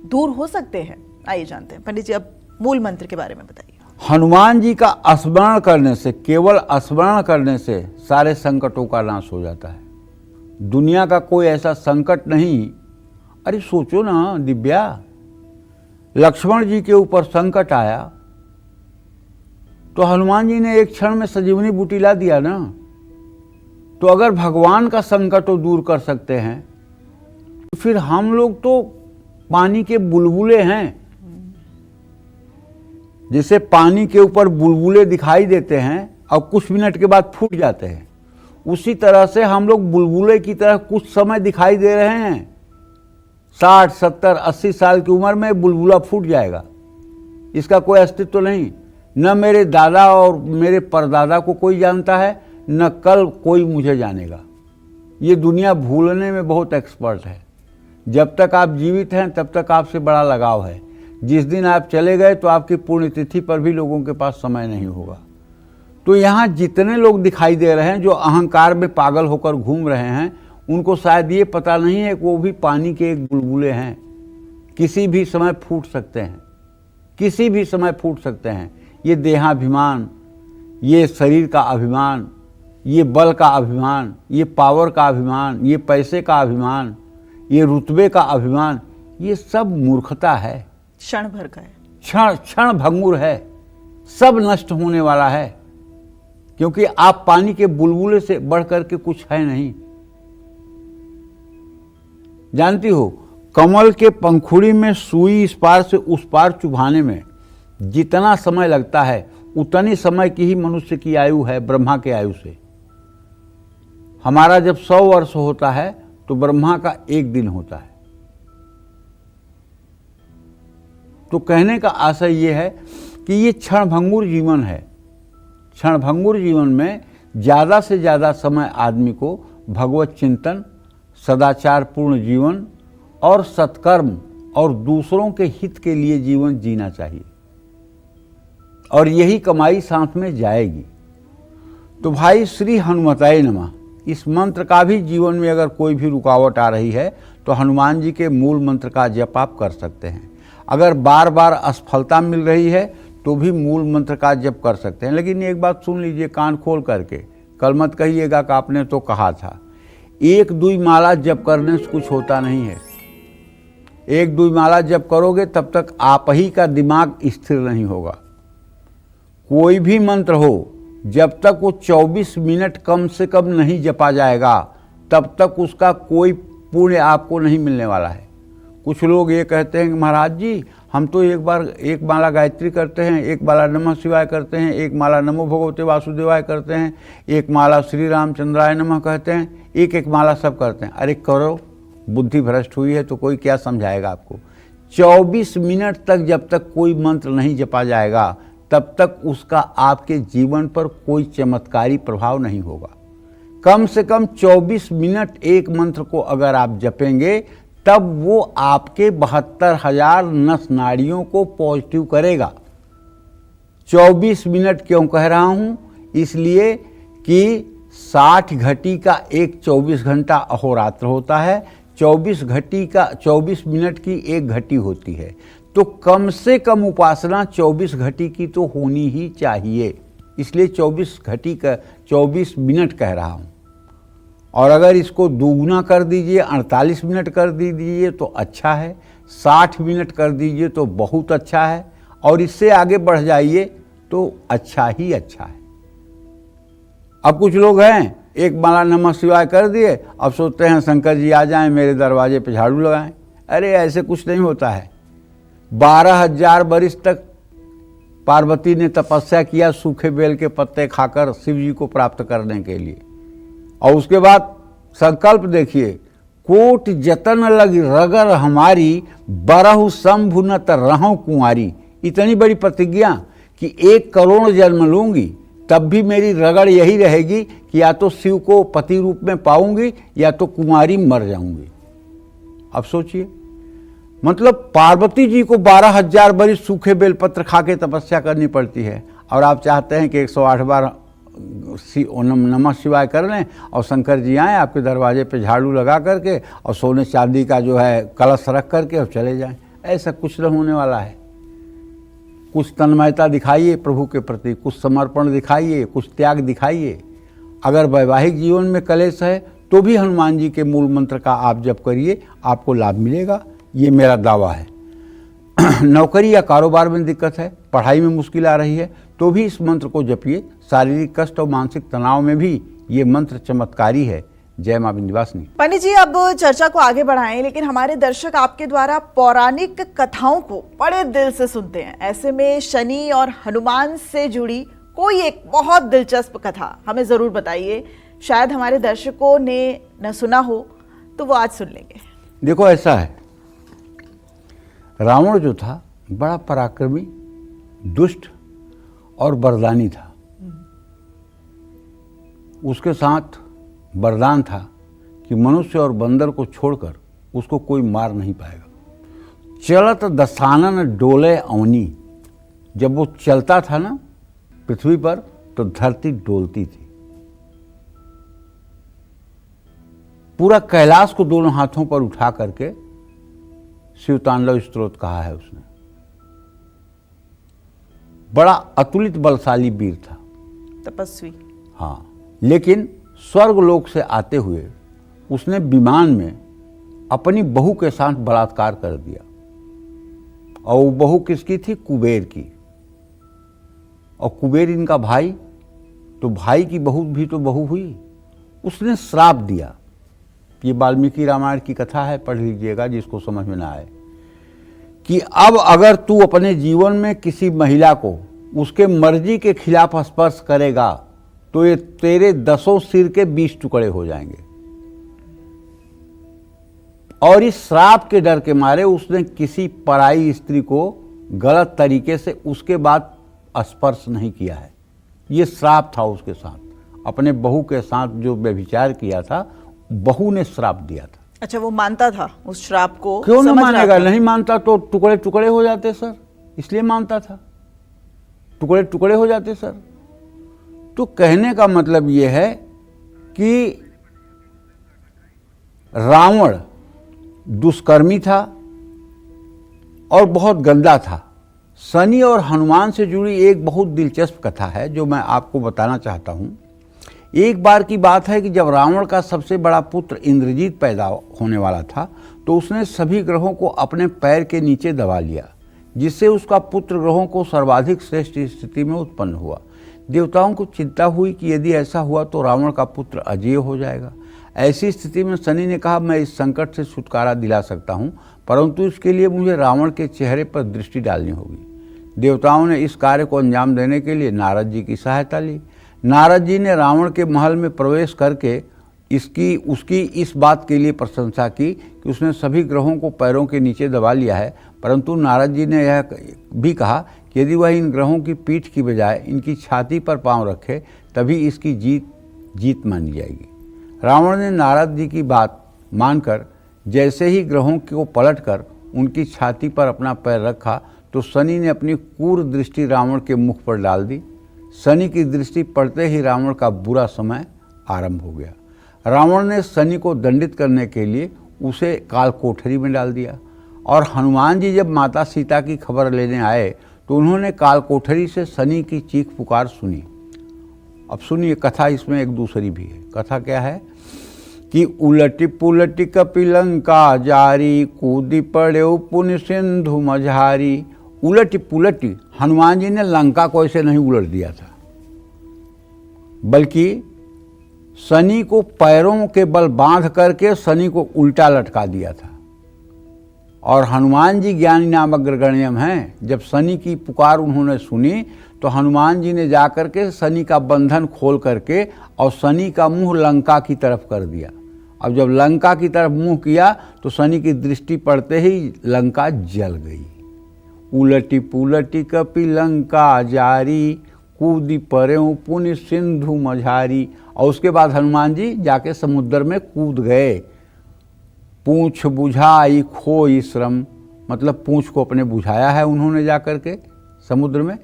दूर हो सकते हैं। आइए जानते हैं पंडित जी, अब मूल मंत्र के बारे में बताइए। हनुमान जी का स्मरण करने से, केवल स्मरण करने से सारे संकटों का नाश हो जाता है। दुनिया का कोई ऐसा संकट नहीं। अरे सोचो ना दिव्या, लक्ष्मण जी के ऊपर संकट आया तो हनुमान जी ने एक क्षण में संजीवनी बूटी ला दिया ना। तो अगर भगवान का संकट को दूर कर सकते हैं तो फिर हम लोग तो पानी के बुलबुले हैं। जैसे पानी के ऊपर बुलबुले दिखाई देते हैं और कुछ मिनट के बाद फूट जाते हैं, उसी तरह से हम लोग बुलबुले की तरह कुछ समय दिखाई दे रहे हैं। 60, 70, 80 साल की उम्र में बुलबुला फूट जाएगा, इसका कोई अस्तित्व नहीं। न मेरे दादा और मेरे परदादा को कोई जानता है, न कल कोई मुझे जानेगा। ये दुनिया भूलने में बहुत एक्सपर्ट है। जब तक आप जीवित हैं तब तक आपसे बड़ा लगाव है। जिस दिन आप चले गए तो आपकी पुण्यतिथि पर भी लोगों के पास समय नहीं होगा। तो यहाँ जितने लोग दिखाई दे रहे हैं जो अहंकार में पागल होकर घूम रहे हैं, उनको शायद ये पता नहीं है कि वो भी पानी के एक बुलबुले हैं, किसी भी समय फूट सकते हैं, किसी भी समय फूट सकते हैं। ये देहाभिमान, ये शरीर का अभिमान, ये बल का अभिमान, ये पावर का अभिमान, ये पैसे का अभिमान, ये रुतबे का अभिमान, ये सब मूर्खता है, क्षण भर का है, क्षण भंगुर है, सब नष्ट होने वाला है। क्योंकि आप पानी के बुलबुले से बढ़ करके कुछ है नहीं। जानती हो, कमल के पंखुड़ी में सुई इस पार से उस पार चुभाने में जितना समय लगता है, उतनी समय की ही मनुष्य की आयु है ब्रह्मा के आयु से। हमारा जब 100 वर्ष होता है तो ब्रह्मा का 1 दिन होता है। तो कहने का आशय ये है कि ये क्षणभंगुर जीवन है। क्षणभंगुर जीवन में ज़्यादा से ज़्यादा समय आदमी को भगवत चिंतन, सदाचार पूर्ण जीवन और सत्कर्म और दूसरों के हित के लिए जीवन जीना चाहिए, और यही कमाई साथ में जाएगी। तो भाई, श्री हनुमताय नमः, इस मंत्र का भी जीवन में अगर कोई भी रुकावट आ रही है तो हनुमान जी के मूल मंत्र का जप आप कर सकते हैं। अगर बार बार असफलता मिल रही है तो भी मूल मंत्र का जप कर सकते हैं। लेकिन एक बात सुन लीजिए कान खोल करके, कल मत कहिएगा कि आपने तो कहा था। 1-2 माला जप करने से कुछ होता नहीं है। 1-2 माला जप करोगे तब तक आप ही का दिमाग स्थिर नहीं होगा। कोई भी मंत्र हो, जब तक वो 24 मिनट कम से कम नहीं जपा जाएगा तब तक उसका कोई पुण्य आपको नहीं मिलने वाला है। कुछ लोग ये कहते हैं कि महाराज जी, हम तो एक माला गायत्री करते हैं, 1 माला नमः शिवाय करते हैं, 1 माला नमो भगवते वासुदेवाय करते हैं, 1 माला श्री रामचंद्राय नमः कहते हैं, 1 माला सब करते हैं। अरे करो, बुद्धि भ्रष्ट हुई है तो कोई क्या समझाएगा आपको। 24 मिनट तक जब तक कोई मंत्र नहीं जपा जाएगा तब तक उसका आपके जीवन पर कोई चमत्कारी प्रभाव नहीं होगा। कम से कम 24 मिनट एक मंत्र को अगर आप जपेंगे तब वो आपके 72,000 नस नाड़ियों को पॉजिटिव करेगा। 24 मिनट क्यों कह रहा हूं? इसलिए कि 60 घटी का एक 24 घंटा अहोरात्र होता है, 24 मिनट की 1 घटी होती है। तो कम से कम उपासना 24 घटी की तो होनी ही चाहिए। इसलिए 24 मिनट कह रहा हूं। और अगर इसको दुगुना कर दीजिए, 48 मिनट कर दीजिए तो अच्छा है, 60 मिनट कर दीजिए तो बहुत अच्छा है, और इससे आगे बढ़ जाइए तो अच्छा ही अच्छा है। अब कुछ लोग हैं, 1 माला नमः शिवाय कर दिए, अब सोचते हैं शंकर जी आ जाएं, मेरे दरवाजे पे झाड़ू लगाएं। अरे ऐसे कुछ नहीं होता है। 12,000 वर्ष तक पार्वती ने तपस्या किया सूखे बेल के पत्ते खाकर शिव जी को प्राप्त करने के लिए, और उसके बाद संकल्प देखिए, कोट जतन लग रगर हमारी, बरहु शंभु न रहूं कुंवारी। इतनी बड़ी प्रतिज्ञा कि 1 करोड़ जन्म लूंगी तब भी मेरी रगड़ यही रहेगी कि या तो शिव को पति रूप में पाऊंगी या तो कुंवारी मर जाऊंगी। अब सोचिए, मतलब पार्वती जी को 12,000 वर्ष सूखे बेलपत्र खा के तपस्या करनी पड़ती है, और आप चाहते हैं कि 108 बार नमः शिवाय कर लें और शंकर जी आएँ आपके दरवाजे पे झाड़ू लगा करके और सोने चांदी का जो है कलश रख करके और चले जाएं। ऐसा कुछ न होने वाला है। कुछ तन्मयता दिखाइए प्रभु के प्रति, कुछ समर्पण दिखाइए, कुछ त्याग दिखाइए। अगर वैवाहिक जीवन में कलेश है तो भी हनुमान जी के मूल मंत्र का आप जप करिए, आपको लाभ मिलेगा, ये मेरा दावा है। नौकरी या कारोबार में दिक्कत है, पढ़ाई में मुश्किल आ रही है, तो भी इस मंत्र को जपिए। शारीरिक कष्ट और मानसिक तनाव में भी ये मंत्र चमत्कारी है। जय मां विंध्यवासिनी। पंडित जी, अब चर्चा को आगे बढ़ाएं, लेकिन हमारे दर्शक आपके द्वारा पौराणिक कथाओं को बड़े दिल से सुनते हैं। ऐसे में शनि और हनुमान से जुड़ी कोई एक बहुत दिलचस्प कथा हमें जरूर बताइए। शायद हमारे दर्शकों ने न सुना हो तो वो आज सुन लेंगे। देखो, ऐसा है, रावण जो था बड़ा पराक्रमी, दुष्ट और वरदानी था। उसके साथ वरदान था कि मनुष्य और बंदर को छोड़कर उसको कोई मार नहीं पाएगा। चलत दसानन डोले अवनी, जब वो चलता था ना पृथ्वी पर तो धरती डोलती थी। पूरा कैलाश को दोनों हाथों पर उठा करके शिव तांडव स्तोत्र कहा है उसने। बड़ा अतुलित बलशाली वीर था, तपस्वी। हाँ, लेकिन स्वर्गलोक से आते हुए उसने विमान में अपनी बहू के साथ बलात्कार कर दिया। और वो बहू किसकी थी? कुबेर की। और कुबेर इनका भाई, तो भाई की बहू भी तो बहू हुई। उसने श्राप दिया। ये वाल्मीकि रामायण की कथा है, पढ़ लीजिएगा जिसको समझ में ना आए, कि अब अगर तू अपने जीवन में किसी महिला को उसके मर्जी के खिलाफ स्पर्श करेगा तो ये तेरे 10 सिर के 20 टुकड़े हो जाएंगे। और इस श्राप के डर के मारे उसने किसी पराई स्त्री को गलत तरीके से उसके बाद स्पर्श नहीं किया है। ये श्राप था उसके साथ। अपने बहू के साथ जो व्यभिचार किया था, बहू ने श्राप दिया था। अच्छा, वो मानता था उस श्राप को? क्यों नहीं समझ रहा मानेगा? था? नहीं मानता तो टुकड़े टुकड़े हो जाते सर, इसलिए मानता था। टुकड़े टुकड़े हो जाते सर। तो कहने का मतलब यह है कि रावण दुष्कर्मी था और बहुत गंदा था। शनि और हनुमान से जुड़ी एक बहुत दिलचस्प कथा है जो मैं आपको बताना चाहता हूं। एक बार की बात है कि जब रावण का सबसे बड़ा पुत्र इंद्रजीत पैदा होने वाला था तो उसने सभी ग्रहों को अपने पैर के नीचे दबा लिया, जिससे उसका पुत्र ग्रहों को सर्वाधिक श्रेष्ठ स्थिति में उत्पन्न हुआ। देवताओं को चिंता हुई कि यदि ऐसा हुआ तो रावण का पुत्र अजेय हो जाएगा। ऐसी स्थिति में शनि ने कहा, मैं इस संकट से छुटकारा दिला सकता हूँ, परंतु इसके लिए मुझे रावण के चेहरे पर दृष्टि डालनी होगी। देवताओं ने इस कार्य को अंजाम देने के लिए नारद जी की सहायता ली। नारद जी ने रावण के महल में प्रवेश करके उसकी इस बात के लिए प्रशंसा की कि उसने सभी ग्रहों को पैरों के नीचे दबा लिया है, परंतु नारद जी ने यह भी कहा कि यदि वह इन ग्रहों की पीठ की बजाय इनकी छाती पर पांव रखे तभी इसकी जीत मानी जाएगी। रावण ने नारद जी की बात मानकर जैसे ही ग्रहों को पलटकर उनकी छाती पर अपना पैर रखा तो शनि ने अपनी क्रूर दृष्टि रावण के मुख पर डाल दी। शनि की दृष्टि पड़ते ही रावण का बुरा समय आरंभ हो गया। रावण ने शनि को दंडित करने के लिए उसे काल कोठरी में डाल दिया। और हनुमान जी जब माता सीता की खबर लेने आए तो उन्होंने काल कोठरी से शनि की चीख पुकार सुनी। अब सुनिए, कथा इसमें एक दूसरी भी है। कथा क्या है कि उलटी पुलटी कपिलंका जारी, कूदी पड़े पुण्य सिंधु मझारी। उलटी पुलटी, हनुमान जी ने लंका को ऐसे नहीं उलट दिया था, बल्कि शनि को पैरों के बल बांध करके शनि को उल्टा लटका दिया था। और हनुमान जी ज्ञानी नाम अग्रगण्यम हैं। जब शनि की पुकार उन्होंने सुनी तो हनुमान जी ने जाकर के शनि का बंधन खोल करके और शनि का मुंह लंका की तरफ कर दिया। अब जब लंका की तरफ मुंह किया तो शनि की दृष्टि पड़ते ही लंका जल गई। उलटी पुलटी कपिलंका जारी, कूदी परेऊ पुण्य सिंधु मझारी। और उसके बाद हनुमान जी जाके समुद्र में कूद गए। पूंछ बुझाई खोई श्रम, मतलब पूंछ को अपने बुझाया है उन्होंने जाकर के समुद्र में।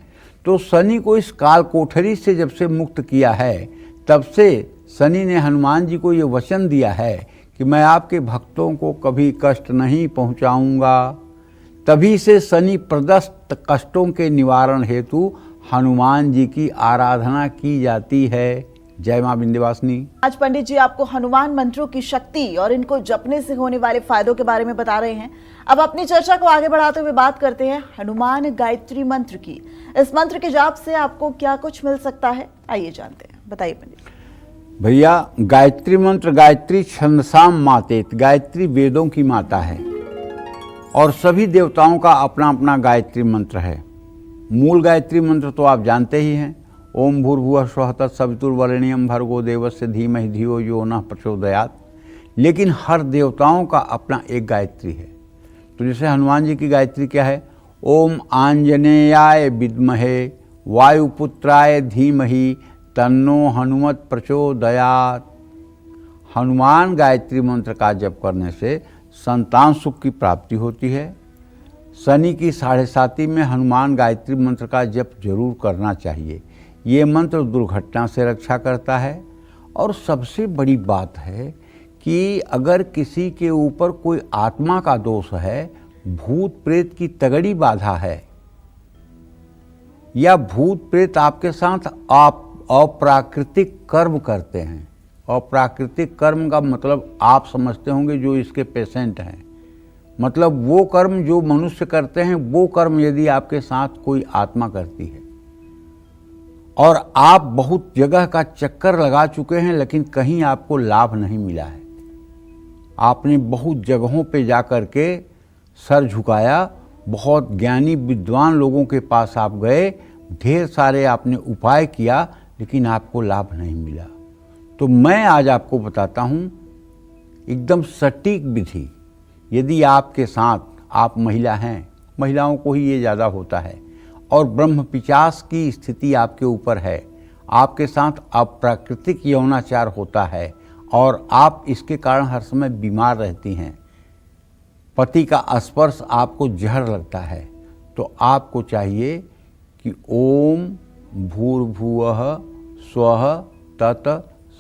तो शनि को इस काल कोठरी से जब से मुक्त किया है तब से शनि ने हनुमान जी को ये वचन दिया है कि मैं आपके भक्तों को कभी कष्ट नहीं पहुंचाऊंगा। तभी से शनि प्रदत्त कष्टों के निवारण हेतु हनुमान जी की आराधना की जाती है। जय मां विंध्यवासिनी। आज पंडित जी आपको हनुमान मंत्रों की शक्ति और इनको जपने से होने वाले फायदों के बारे में बता रहे हैं। अब अपनी चर्चा को आगे बढ़ाते हुए बात करते हैं हनुमान गायत्री मंत्र की। इस मंत्र के जाप से आपको क्या कुछ मिल सकता है, आइए जानते हैं। बताइए पंडित। भैया, गायत्री मंत्र, गायत्री छंदसाम मातेत, गायत्री वेदों की माता है और सभी देवताओं का अपना अपना गायत्री मंत्र है। मूल गायत्री मंत्र तो आप जानते ही हैं, ओम भूर्भुवः स्वः तत्सवितुर्वरेण्यं भर्गो देवस्य धीमहि धियो यो नः प्रचोदयात्। लेकिन हर देवताओं का अपना एक गायत्री है। तो जैसे हनुमान जी की गायत्री क्या है? ओम आंजनेयाय विद्महे वायुपुत्राय धीमहि तन्नो हनुमत प्रचोदयात्। हनुमान गायत्री मंत्र का जप करने से संतान सुख की प्राप्ति होती है। शनि की 7.5 में हनुमान गायत्री मंत्र का जप जरूर करना चाहिए। ये मंत्र दुर्घटना से रक्षा करता है। और सबसे बड़ी बात है कि अगर किसी के ऊपर कोई आत्मा का दोष है, भूत प्रेत की तगड़ी बाधा है, या भूत प्रेत आपके साथ अप्राकृतिक कर्म करते हैं। अप्राकृतिक कर्म का मतलब आप समझते होंगे जो इसके पेशेंट हैं, मतलब वो कर्म जो मनुष्य करते हैं, वो कर्म यदि आपके साथ कोई आत्मा करती है और आप बहुत जगह का चक्कर लगा चुके हैं लेकिन कहीं आपको लाभ नहीं मिला है, आपने बहुत जगहों पे जाकर के सर झुकाया, बहुत ज्ञानी विद्वान लोगों के पास आप गए, ढेर सारे आपने उपाय किया लेकिन आपको लाभ नहीं मिला, तो मैं आज आपको बताता हूँ एकदम सटीक विधि। यदि आपके साथ आप महिला हैं, महिलाओं को ही ये ज़्यादा होता है, और ब्रह्म पिशाच की स्थिति आपके ऊपर है, आपके साथ अप्राकृतिक यौनाचार होता है और आप इसके कारण हर समय बीमार रहती हैं, पति का स्पर्श आपको जहर लगता है, तो आपको चाहिए कि ओम भूर्भुवः स्वः तत्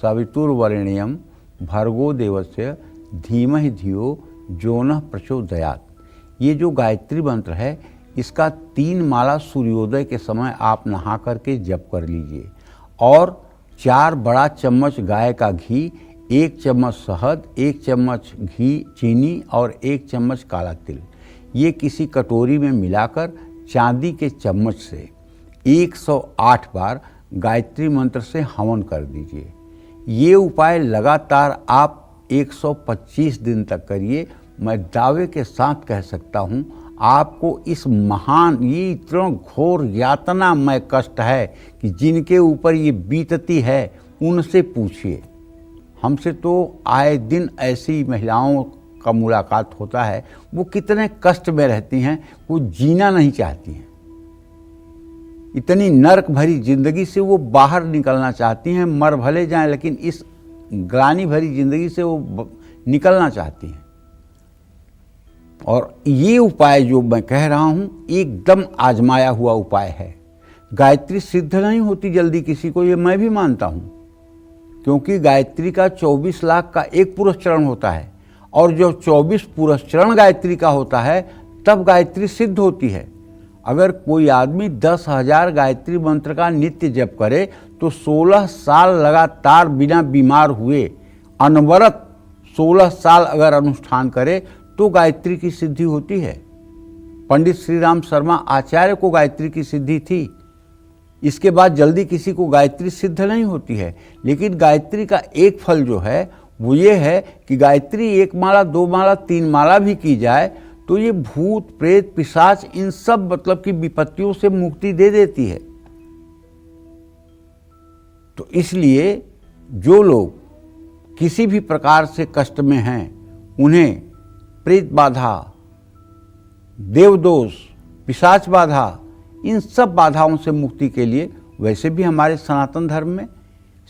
सवितुर्वरेण्यं भर्गो देवस्य धीमहि धियो जो न प्रचोदयात्। ये जो गायत्री मंत्र है, इसका 3 माला सूर्योदय के समय आप नहा करके जप कर लीजिए, और 4 बड़ा चम्मच गाय का घी, 1 चम्मच शहद, 1 चम्मच घी चीनी और 1 चम्मच काला तिल, ये किसी कटोरी में मिलाकर चांदी के चम्मच से 108 बार गायत्री मंत्र से हवन कर दीजिए। ये उपाय लगातार आप 125 दिन तक करिए। मैं दावे के साथ कह सकता हूँ आपको इस महान, ये इतना घोर यातनामय कष्ट है कि जिनके ऊपर ये बीतती है उनसे पूछिए। हमसे तो आए दिन ऐसी महिलाओं का मुलाकात होता है, वो कितने कष्ट में रहती हैं, वो जीना नहीं चाहती हैं, इतनी नरक भरी जिंदगी से वो बाहर निकलना चाहती हैं, मर भले जाएं लेकिन इस ग्लानि भरी जिंदगी से वो निकलना चाहती हैं। और ये उपाय जो मैं कह रहा हूँ एकदम आजमाया हुआ उपाय है। गायत्री सिद्ध नहीं होती जल्दी किसी को, ये मैं भी मानता हूँ, क्योंकि गायत्री का 24 लाख का एक पुरुष चरण होता है, और जब 24 पुरुष चरण गायत्री का होता है तब गायत्री सिद्ध होती है। अगर कोई आदमी 10,000 गायत्री मंत्र का नित्य जप करे तो 16 साल लगातार बिना बीमार हुए अनवरत 16 साल अगर अनुष्ठान करे तो गायत्री की सिद्धि होती है। पंडित श्री राम शर्मा आचार्य को गायत्री की सिद्धि थी। इसके बाद जल्दी किसी को गायत्री सिद्ध नहीं होती है। लेकिन गायत्री का एक फल जो है वो ये है कि गायत्री 1 माला 2 माला 3 माला भी की जाए तो ये भूत प्रेत पिशाच इन सब मतलब की विपत्तियों से मुक्ति दे देती है। तो इसलिए जो लोग किसी भी प्रकार से कष्ट में हैं उन्हें प्रेत बाधा, देवदोष, पिशाच बाधा, इन सब बाधाओं से मुक्ति के लिए वैसे भी हमारे सनातन धर्म में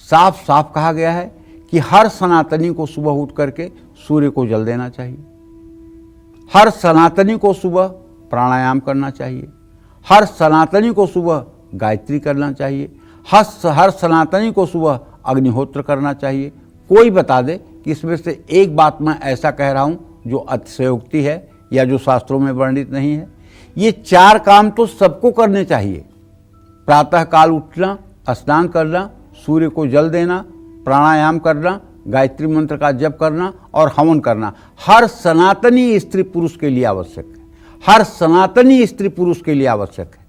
साफ साफ कहा गया है कि हर सनातनी को सुबह उठ करके सूर्य को जल देना चाहिए, हर सनातनी को सुबह प्राणायाम करना चाहिए, हर सनातनी को सुबह गायत्री करना चाहिए, हर सनातनी को सुबह अग्निहोत्र करना चाहिए। कोई बता दे कि इसमें से एक बात मैं ऐसा कह रहा हूँ जो अतिशयोक्ति है या जो शास्त्रों में वर्णित नहीं है। ये 4 काम तो सबको करने चाहिए। प्रातः काल उठना, स्नान करना, सूर्य को जल देना, प्राणायाम करना, गायत्री मंत्र का जप करना और हवन करना हर सनातनी स्त्री पुरुष के लिए आवश्यक है। हर सनातनी स्त्री पुरुष के लिए आवश्यक है।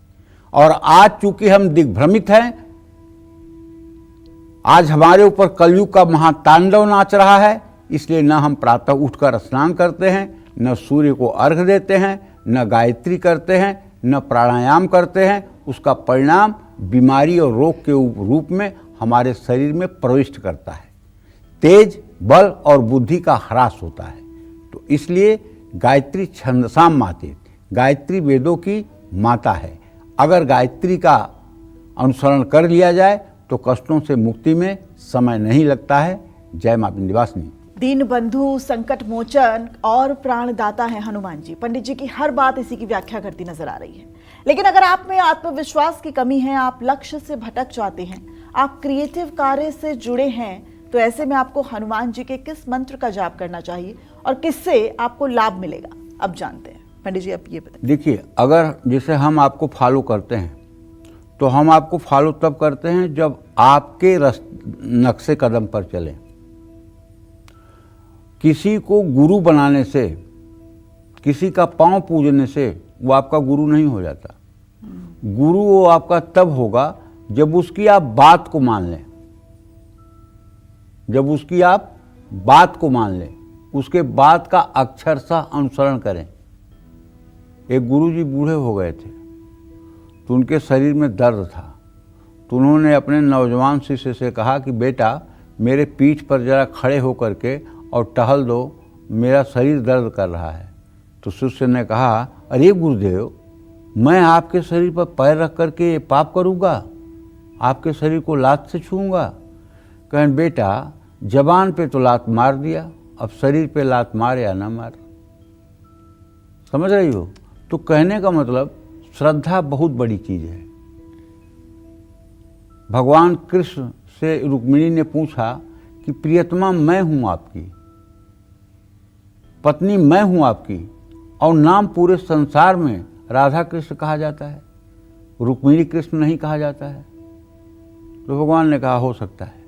और आज चूंकि हम दिग्भ्रमित हैं, आज हमारे ऊपर कलयुग का महातांडव नाच रहा है, इसलिए न हम प्रातः उठकर स्नान करते हैं, न सूर्य को अर्घ्य देते हैं, न गायत्री करते हैं, न प्राणायाम करते हैं। उसका परिणाम बीमारी और रोग के रूप में हमारे शरीर में प्रविष्ट करता है। तेज, बल और बुद्धि का ह्रास होता है। तो इसलिए गायत्री छंदसाम माते, गायत्री वेदों की माता है। अगर गायत्री का अनुसरण कर लिया जाए तो कष्टों से मुक्ति में समय नहीं लगता है। जय मां विंध्यवासिनी। दीन बंधु, संकट मोचन और प्राणदाता है हनुमान जी। पंडित जी की हर बात इसी की व्याख्या करती नजर आ रही है। लेकिन अगर आप में आत्मविश्वास की कमी है, आप लक्ष्य से भटक जाते हैं, आप क्रिएटिव कार्य से जुड़े हैं, तो ऐसे में आपको हनुमान जी के किस मंत्र का जाप करना चाहिए और किससे आपको लाभ मिलेगा, अब जानते हैं। पंडित जी, आप ये बताइए। देखिए, अगर जैसे हम आपको फॉलो करते हैं तो हम आपको फॉलो तब करते हैं जब आपके नक्शे कदम पर चलें। किसी को गुरु बनाने से, किसी का पांव पूजने से वो आपका गुरु नहीं हो जाता। गुरु वो आपका तब होगा जब उसकी आप बात को मान लें, जब उसकी आप बात को मान लें, उसके बात का अक्षरशः अनुसरण करें। एक गुरुजी बूढ़े हो गए थे तो उनके शरीर में दर्द था, तो उन्होंने अपने नौजवान शिष्य से कहा कि बेटा मेरे पीठ पर जरा खड़े होकर के और टहल दो, मेरा शरीर दर्द कर रहा है। तो शिष्य ने कहा, अरे गुरुदेव, मैं आपके शरीर पर पैर रख करके ये पाप करूँगा, आपके शरीर को लात से छूँगा? कहें बेटा जबान पे तो लात मार दिया, अब शरीर पे लात मार या ना मार। समझ रही हो? तो कहने का मतलब श्रद्धा बहुत बड़ी चीज है। भगवान कृष्ण से रुक्मिणी ने पूछा कि प्रियतमा मैं हूं आपकी, पत्नी मैं हूं आपकी, और नाम पूरे संसार में राधा कृष्ण कहा जाता है, रुक्मिणी कृष्ण नहीं कहा जाता है। तो भगवान ने कहा हो सकता है।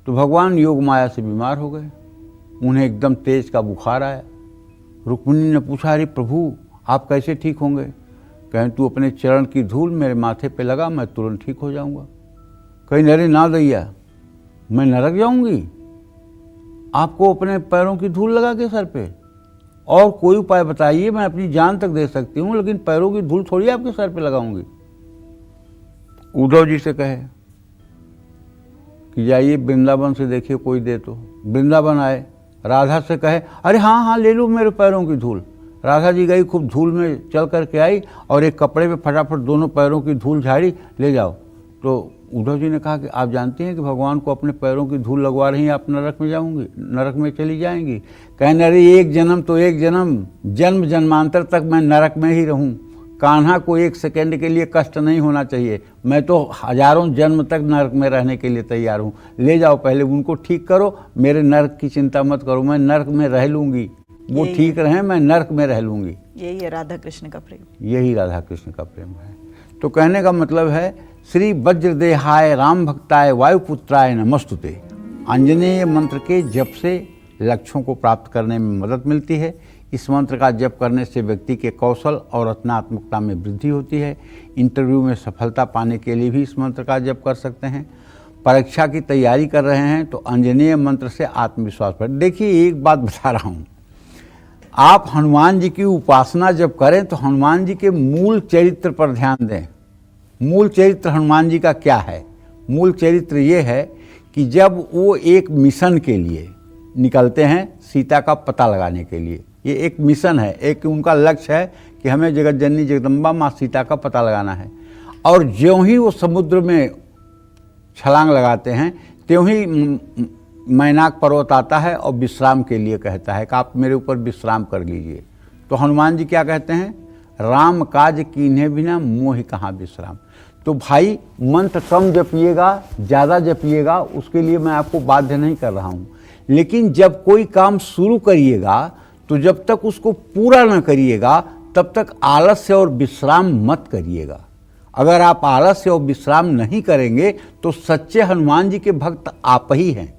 तो भगवान योग माया से बीमार हो गए, उन्हें एकदम तेज का बुखार आया। रुक्मिणी ने पूछा, अरे प्रभु आप कैसे ठीक होंगे? कहें तू अपने चरण की धूल मेरे माथे पे लगा, मैं तुरंत ठीक हो जाऊंगा। कहीं अरे ना दैया, मैं नरक जाऊंगी? आपको अपने पैरों की धूल लगा के सर पे? और कोई उपाय बताइए, मैं अपनी जान तक दे सकती हूँ, लेकिन पैरों की धूल थोड़ी आपके सर पे लगाऊंगी। उद्धव जी से कहे कि जाइए वृंदावन से देखिए कोई दे तो। वृंदावन आए, राधा से कहे अरे हाँ हाँ ले लो मेरे पैरों की धूल। राधा जी गई, खूब धूल में चल करके आई और एक कपड़े पे फटाफट दोनों पैरों की धूल झाड़ी, ले जाओ। तो उद्धव जी ने कहा कि आप जानते हैं कि भगवान को अपने पैरों की धूल लगवा रही हैं, आप नरक में जाऊंगी, नरक में चली जाएंगी। कहने अरे एक जन्म तो एक जन्म, जन्म जन्मांतर तक मैं नरक में ही रहूं। कान्हा को एक सेकंड के लिए कष्ट नहीं होना चाहिए, मैं तो हजारों जन्म तक नरक में रहने के लिए तैयार हूँ। ले जाओ, पहले उनको ठीक करो, मेरे नरक की चिंता मत करो, मैं नरक में रह लूंगी, वो ठीक रहे, मैं नरक में रह लूंगी। यही है राधा कृष्ण का प्रेम, यही राधा कृष्ण का प्रेम है। तो कहने का मतलब है श्री वज्रदेहाय राम भक्ताय वायुपुत्राय नमस्तुते। आंजनेय मंत्र के जप से लक्ष्यों को प्राप्त करने में मदद मिलती है। इस मंत्र का जप करने से व्यक्ति के कौशल और रचनात्मकता में वृद्धि होती है। इंटरव्यू में सफलता पाने के लिए भी इस मंत्र का जप कर सकते हैं। परीक्षा की तैयारी कर रहे हैं तो आंजनेय मंत्र से आत्मविश्वास पर। देखिए एक बात बता रहा हूँ, आप हनुमान जी की उपासना जब करें तो हनुमान जी के मूल चरित्र पर ध्यान दें। मूल चरित्र हनुमान जी का क्या है? मूल चरित्र ये है कि जब वो एक मिशन के लिए निकलते हैं, सीता का पता लगाने के लिए, ये एक मिशन है, एक उनका लक्ष्य है कि हमें जगत जननी जगदम्बा माँ सीता का पता लगाना है। और ज्यों ही वो समुद्र में छलांग लगाते हैं त्यों ही मैनाक पर्वत आता है और विश्राम के लिए कहता है कि आप मेरे ऊपर विश्राम कर लीजिए। तो हनुमान जी क्या कहते हैं? राम काज कीन्हे बिना मोहि कहाँ विश्राम। तो भाई मंत्र कम जपिएगा, ज़्यादा जपिएगा, उसके लिए मैं आपको बाध्य नहीं कर रहा हूँ, लेकिन जब कोई काम शुरू करिएगा तो जब तक उसको पूरा न करिएगा तब तक आलस्य और विश्राम मत करिएगा। अगर आप आलस्य और विश्राम नहीं करेंगे तो सच्चे हनुमान जी के भक्त आप ही हैं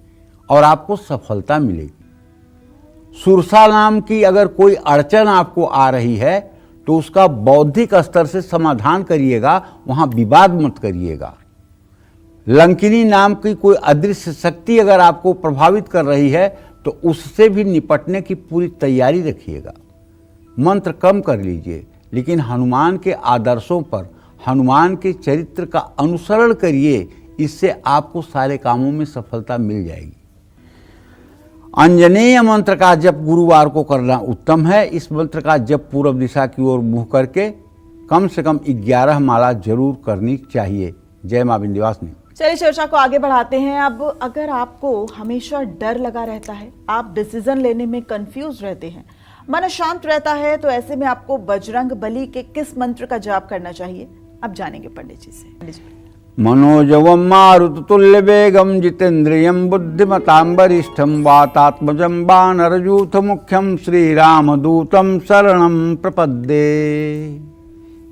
और आपको सफलता मिलेगी। सुरसा नाम की अगर कोई अड़चन आपको आ रही है तो उसका बौद्धिक स्तर से समाधान करिएगा, वहां विवाद मत करिएगा। लंकिनी नाम की कोई अदृश्य शक्ति अगर आपको प्रभावित कर रही है तो उससे भी निपटने की पूरी तैयारी रखिएगा। मंत्र कम कर लीजिए, लेकिन हनुमान के आदर्शों पर, हनुमान के चरित्र का अनुसरण करिए, इससे आपको सारे कामों में सफलता मिल जाएगी। अंजनेय मंत्र का जप गुरुवार को करना उत्तम है। इस मंत्र का जप पूर्व दिशा की ओर मुंह करके कम से कम 11 माला जरूर करनी चाहिए। जय मां विंध्यवासिनी। चलिए चर्चा को आगे बढ़ाते हैं। अब अगर आपको हमेशा डर लगा रहता है, आप डिसीजन लेने में कंफ्यूज रहते हैं, मन शांत रहता है, तो ऐसे में आपको बजरंग बली के किस मंत्र का जाप करना चाहिए, अब जानेंगे पंडित जी से। पंडित जी मनोजवम मारुततुल्य वेगम जितेन्द्रियम बुद्धिमतां वरिष्ठम वातात्मजं वानरयूथ मुख्यम श्री रामदूतम शरणम प्रपद्ये।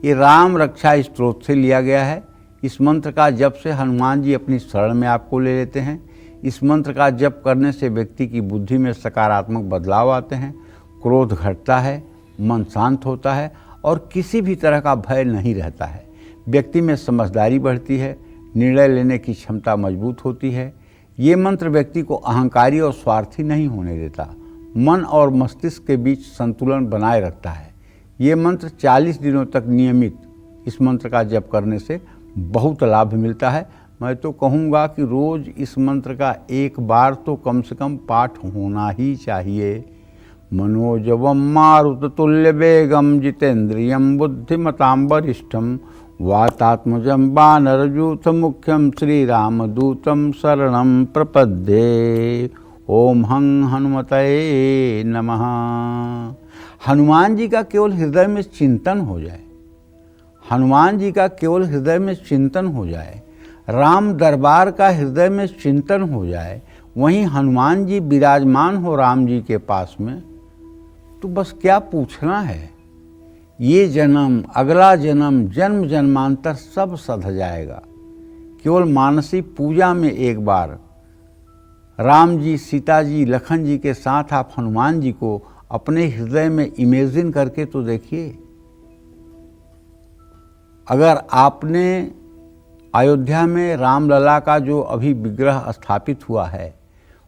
ये राम रक्षा स्त्रोत से लिया गया है। इस मंत्र का जप से हनुमान जी अपनी शरण में आपको ले लेते हैं। इस मंत्र का जप करने से व्यक्ति की बुद्धि में सकारात्मक बदलाव आते हैं, क्रोध घटता है, मन शांत होता है और किसी भी तरह का भय नहीं रहता है। व्यक्ति में समझदारी बढ़ती है, निर्णय लेने की क्षमता मजबूत होती है। ये मंत्र व्यक्ति को अहंकारी और स्वार्थी नहीं होने देता, मन और मस्तिष्क के बीच संतुलन बनाए रखता है। ये मंत्र 40 दिनों तक नियमित इस मंत्र का जप करने से बहुत लाभ मिलता है। मैं तो कहूँगा कि रोज़ इस मंत्र का एक बार तो कम से कम पाठ होना ही चाहिए। मनोजवम मारुततुल्य वेगम जितेन्द्रियम बुद्धिमतां वरिष्ठम वातात्मजं वानरयूथ मुख्यम श्री रामदूतम शरणं प्रपद्ये। ओम हं हनुमतये नमः। हनुमान जी का केवल हृदय में चिंतन हो जाए, हनुमान जी का केवल हृदय में चिंतन हो जाए, राम दरबार का हृदय में चिंतन हो जाए, वहीं हनुमान जी विराजमान हो राम जी के पास में, तो बस क्या पूछना है। ये जन्म, अगला जन्म, जन्म जन्मांतर सब सध जाएगा। केवल मानसी पूजा में एक बार राम जी, सीता जी, लखन जी के साथ आप हनुमान जी को अपने हृदय में इमेजिन करके तो देखिए। अगर आपने अयोध्या में रामलला का जो अभी विग्रह स्थापित हुआ है,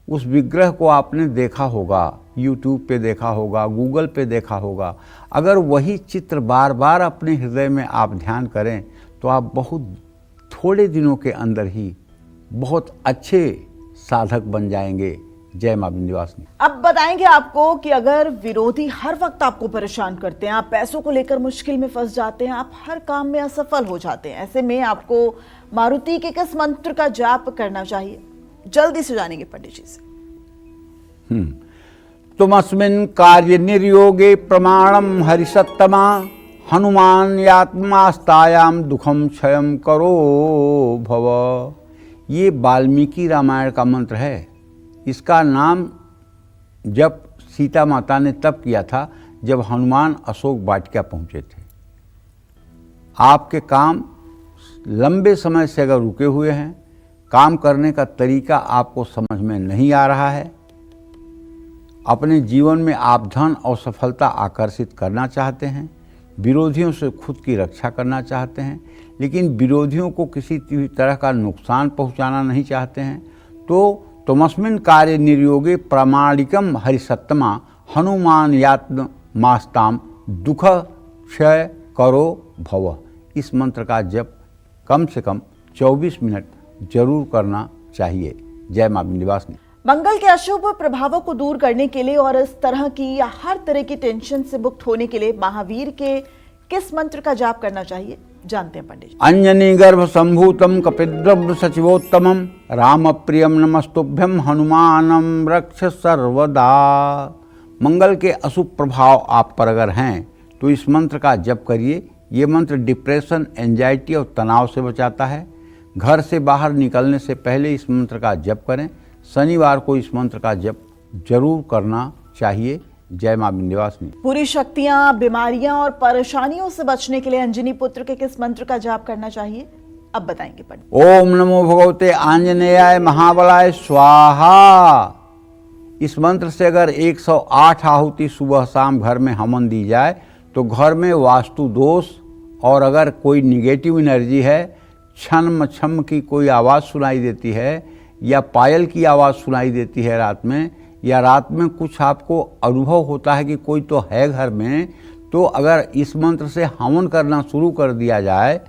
उस विग्रह को आपने देखा होगा, यूट्यूब पे देखा होगा, गूगल पे देखा होगा, अगर वही चित्र बार बार अपने हृदय में आप ध्यान करें तो आप बहुत थोड़े दिनों के अंदर ही बहुत अच्छे साधक बन जाएंगे। जय मां विंध्यवासिनी। अब बताएंगे आपको कि अगर विरोधी हर वक्त आपको परेशान करते हैं, आप पैसों को लेकर मुश्किल में फंस जाते हैं, आप हर काम में असफल हो जाते हैं, ऐसे में आपको मारुति के किस मंत्र का जाप करना चाहिए, जल्दी से जानेंगे पंडित जी से। तुमस्मिन् कार्य निर्योगे प्रमाणम हरिसत्तमा हनुमान यात्मास्तायाम दुखम क्षयम करो भव। ये वाल्मीकि रामायण का मंत्र है। इसका नाम जब सीता माता ने तब किया था जब हनुमान अशोक वाटिका पहुँचे थे। आपके काम लंबे समय से अगर रुके हुए हैं, काम करने का तरीका आपको समझ में नहीं आ रहा है, अपने जीवन में आप धन और सफलता आकर्षित करना चाहते हैं, विरोधियों से खुद की रक्षा करना चाहते हैं, लेकिन विरोधियों को किसी भी तरह का नुकसान पहुंचाना नहीं चाहते हैं, तो तुमस्मिन् कार्य निर्योगे प्रामाणिकम हरिसत्तमा हनुमान यात्मास्ताम दुख क्षय करो भव। इस मंत्र का जप कम से कम 24 मिनट जरूर करना चाहिए। जय मां विंध्यवासिनी। मंगल के अशुभ प्रभावों को दूर करने के लिए और इस तरह की या हर तरह की टेंशन से मुक्त होने के लिए महावीर के किस मंत्र का जाप करना चाहिए, जानते हैं पंडित जी। अंजनी गर्भ संभूतम कपिद्रव्य सचिवोत्तमम राम प्रियम नमस्तुभ्यम हनुमानम रक्ष सर्वदा। मंगल के अशुभ प्रभाव आप पर अगर हैं तो इस मंत्र का जप करिए। ये मंत्र डिप्रेशन, एंजाइटी और तनाव से बचाता है। घर से बाहर निकलने से पहले इस मंत्र का जप करें। शनिवार को इस मंत्र का जप जरूर करना चाहिए। जय मां विंध्यवासिनी। पूरी शक्तियां, बीमारियां और परेशानियों से बचने के लिए अंजनी पुत्र के किस मंत्र का जाप करना चाहिए, अब बताएंगे पंडित। ओम नमो भगवते आंजनेयाय महाबलाय स्वाहा। इस मंत्र से अगर 108 आहुति सुबह शाम घर में हवन दी जाए तो घर में वास्तु दोष और अगर कोई निगेटिव एनर्जी है, छम छम की कोई आवाज़ सुनाई देती है या पायल की आवाज़ सुनाई देती है रात में, या रात में कुछ आपको अनुभव होता है कि कोई तो है घर में, तो अगर इस मंत्र से हवन करना शुरू कर दिया जाए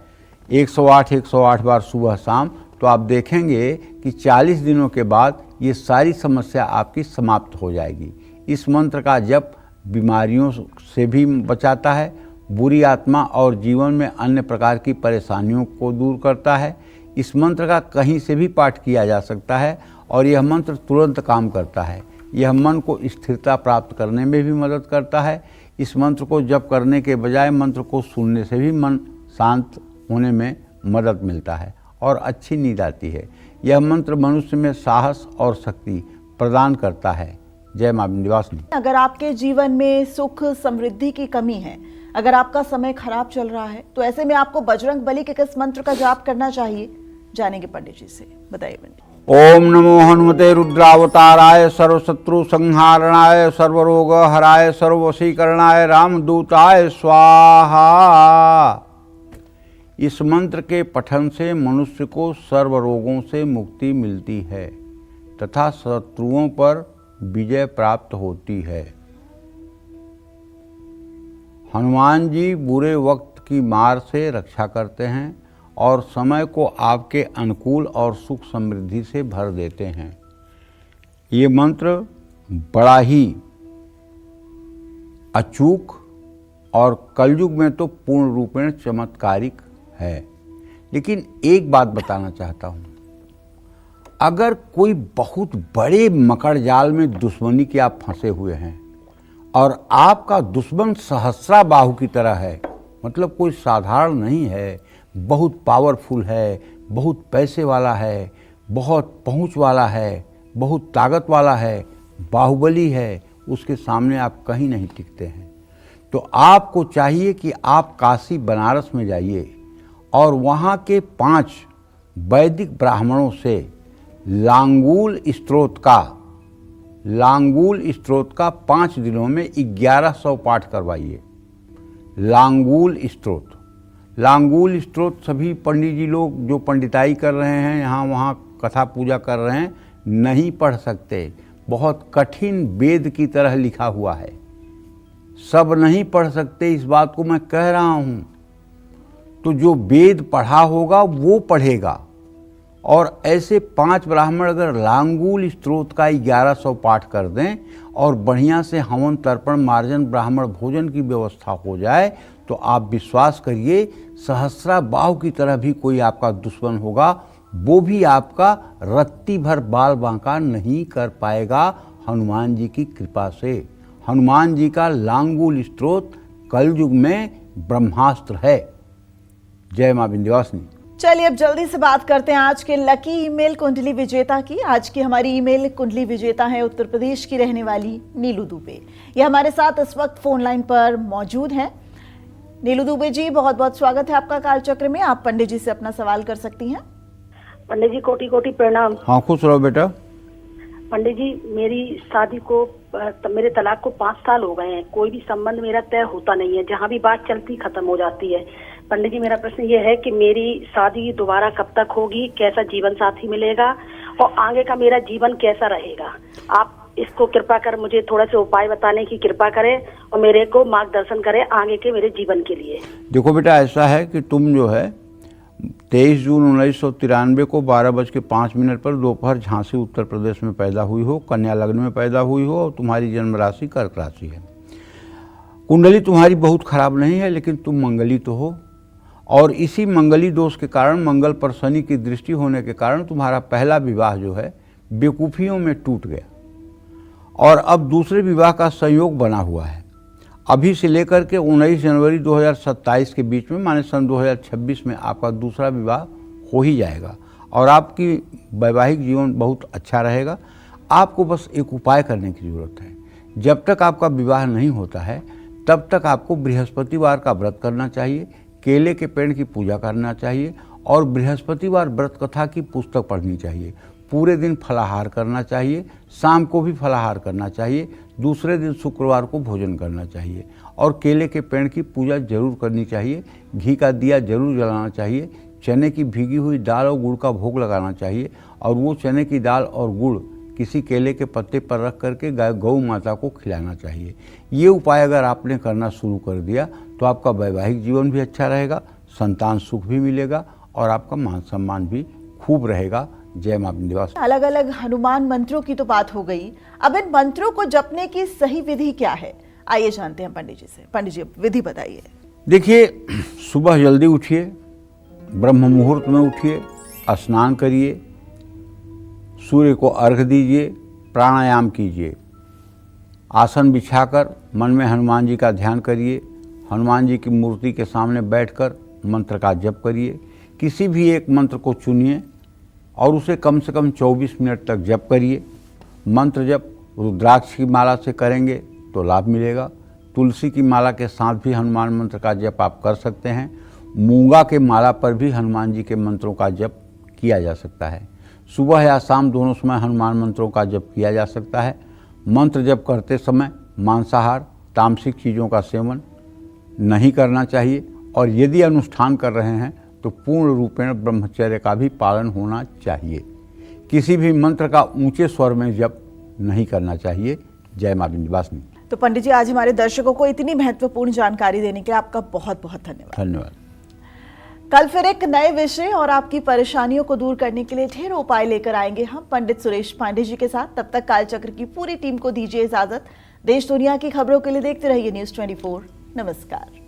108 बार सुबह शाम, तो आप देखेंगे कि 40 दिनों के बाद ये सारी समस्या आपकी समाप्त हो जाएगी। इस मंत्र का जप बीमारियों से भी बचाता है, बुरी आत्मा और जीवन में अन्य प्रकार की परेशानियों को दूर करता है। इस मंत्र का कहीं से भी पाठ किया जा सकता है और यह मंत्र तुरंत काम करता है। यह मन को स्थिरता प्राप्त करने में भी मदद करता है। इस मंत्र को जप करने के बजाय मंत्र को सुनने से भी मन शांत होने में मदद मिलता है और अच्छी नींद आती है। यह मंत्र मनुष्य में साहस और शक्ति प्रदान करता है। जय मां विंध्यवासिनी। अगर आपके जीवन में सुख समृद्धि की कमी है, अगर आपका समय खराब चल रहा है, तो ऐसे में आपको बजरंग बली के किस मंत्र का जाप करना चाहिए, जानेंगे पंडित जी से। बताइए पंडित। ओम नमो हनुमते रुद्रावताराय सर्वशत्रु संहारणाय सर्वरोग हराय सर्ववशीकरणाय रामदूताय स्वाहा। इस मंत्र के पठन से मनुष्य को सर्व रोगों से मुक्ति मिलती है तथा शत्रुओं पर विजय प्राप्त होती है। हनुमान जी बुरे वक्त की मार से रक्षा करते हैं और समय को आपके अनुकूल और सुख समृद्धि से भर देते हैं। ये मंत्र बड़ा ही अचूक और कलयुग में तो पूर्ण रूपेण चमत्कारिक है। लेकिन एक बात बताना चाहता हूँ, अगर कोई बहुत बड़े मकड़ जाल में दुश्मनी के आप फंसे हुए हैं और आपका दुश्मन सहस्रा बाहु की तरह है, मतलब कोई साधारण नहीं है, बहुत पावरफुल है, बहुत पैसे वाला है, बहुत पहुंच वाला है, बहुत ताकत वाला है, बाहुबली है, उसके सामने आप कहीं नहीं टिकते हैं। तो आपको चाहिए कि आप काशी बनारस में जाइए और वहाँ के 5 वैदिक ब्राह्मणों से लांगूल स्त्रोत का 5 दिनों में 1100 पाठ करवाइए। लांगूल स्त्रोत सभी पंडित जी लोग जो पंडिताई कर रहे हैं, यहाँ वहाँ कथा पूजा कर रहे हैं, नहीं पढ़ सकते। बहुत कठिन वेद की तरह लिखा हुआ है, सब नहीं पढ़ सकते, इस बात को मैं कह रहा हूँ। तो जो वेद पढ़ा होगा वो पढ़ेगा। और ऐसे 5 ब्राह्मण अगर लांगूल स्त्रोत का 1100 पाठ कर दें और बढ़िया से हवन तर्पण मार्जन ब्राह्मण भोजन की व्यवस्था हो जाए, तो आप विश्वास करिए सहस्रा बाहु की तरह भी कोई आपका दुश्मन होगा, वो भी आपका रत्ती भर बाल बांका नहीं कर पाएगा हनुमान जी की कृपा से। हनुमान जी का लांगूल स्त्रोत कलयुग में ब्रह्मास्त्र है। जय मां विंध्यवासिनी। चलिए अब जल्दी से बात करते हैं आज के लकी ईमेल कुंडली विजेता की। आज की हमारी ईमेल कुंडली विजेता है उत्तर प्रदेश की रहने वाली नीलू दुबे। ये हमारे साथ इस वक्त फोन लाइन पर मौजूद हैं। नीलू दुबे जी, बहुत बहुत स्वागत है आपका कालचक्र में। आप पंडित जी से अपना सवाल कर सकती हैं। पंडित जी कोटि कोटि प्रणाम। हाँ, खुश रहो बेटा। पंडित जी, मेरी शादी को मेरे तलाक को 5 साल हो गए हैं। कोई भी संबंध मेरा तय होता नहीं है, जहाँ भी बात चलती खत्म हो जाती है। पंडित जी, मेरा प्रश्न ये है कि मेरी शादी दोबारा कब तक होगी, कैसा जीवन साथी मिलेगा और आगे का मेरा जीवन कैसा रहेगा? आप इसको कृपा कर मुझे थोड़ा सा उपाय बताने की कृपा करें और मेरे को मार्गदर्शन करें आगे के मेरे जीवन के लिए। देखो बेटा, ऐसा है कि तुम जो है 23 जून 1993 को 12:05 पर दोपहर झांसी उत्तर प्रदेश में पैदा हुई हो, कन्या लग्न में पैदा हुई हो और तुम्हारी जन्म राशि कर्क राशि है। कुंडली तुम्हारी बहुत खराब नहीं है, लेकिन तुम मंगली तो हो और इसी मंगली दोष के कारण, मंगल पर शनि की दृष्टि होने के कारण तुम्हारा पहला विवाह जो है बेवकूफ़ियों में टूट गया और अब दूसरे विवाह का संयोग बना हुआ है। अभी से लेकर के 19 जनवरी 2027 के बीच में, माने सन 2026 में आपका दूसरा विवाह हो ही जाएगा और आपकी वैवाहिक जीवन बहुत अच्छा रहेगा। आपको बस एक उपाय करने की ज़रूरत है। जब तक आपका विवाह नहीं होता है तब तक आपको बृहस्पतिवार का व्रत करना चाहिए, केले के पेड़ की पूजा करना चाहिए और बृहस्पतिवार व्रत कथा की पुस्तक पढ़नी चाहिए। पूरे दिन फलाहार करना चाहिए, शाम को भी फलाहार करना चाहिए, दूसरे दिन शुक्रवार को भोजन करना चाहिए और केले के पेड़ की पूजा जरूर करनी चाहिए। घी का दिया जरूर जलाना चाहिए। चने की भीगी हुई दाल और गुड़ का भोग लगाना चाहिए और वो चने की दाल और गुड़ किसी केले के पत्ते पर रख करके गौ माता को खिलाना चाहिए। ये उपाय अगर आपने करना शुरू कर दिया तो आपका वैवाहिक जीवन भी अच्छा रहेगा, संतान सुख भी मिलेगा और आपका मान सम्मान भी खूब रहेगा। जय मां विंध्यवासिनी। अलग अलग हनुमान मंत्रों की तो बात हो गई, अब इन मंत्रों को जपने की सही विधि क्या है, आइए जानते हैं पंडित जी से। पंडित जी, विधि बताइए। देखिए, सुबह जल्दी उठिए, ब्रह्म मुहूर्त में उठिए, स्नान करिए, सूर्य को अर्घ्य दीजिए, प्राणायाम कीजिए, आसन बिछाकर मन में हनुमान जी का ध्यान करिए, हनुमान जी की मूर्ति के सामने बैठकर मंत्र का जप करिए। किसी भी एक मंत्र को चुनिए और उसे कम से कम 24 मिनट तक जप करिए। मंत्र जप रुद्राक्ष की माला से करेंगे तो लाभ मिलेगा। तुलसी की माला के साथ भी हनुमान मंत्र का जप आप कर सकते हैं। मूंगा के माला पर भी हनुमान जी के मंत्रों का जप किया जा सकता है। सुबह या शाम दोनों समय हनुमान मंत्रों का जप किया जा सकता है। मंत्र जप करते समय मांसाहार, तामसिक चीज़ों का सेवन नहीं करना चाहिए और यदि अनुष्ठान कर रहे हैं तो पूर्ण रूपेण ब्रह्मचर्य का भी पालन होना चाहिए। किसी भी मंत्र का ऊंचे स्वर में जप नहीं करना चाहिए। जय मां विंध्यवासिनी। तो पंडित जी, आज हमारे दर्शकों को इतनी महत्वपूर्ण जानकारी देने के लिए आपका बहुत बहुत धन्यवाद। धन्यवाद। कल फिर एक नए विषय और आपकी परेशानियों को दूर करने के लिए ढेरों उपाय लेकर आएंगे हम पंडित सुरेश पांडे जी के साथ। तब तक कालचक्र की पूरी टीम को दीजिए इजाजत। देश दुनिया की खबरों के लिए देखते रहिए News 24। नमस्कार।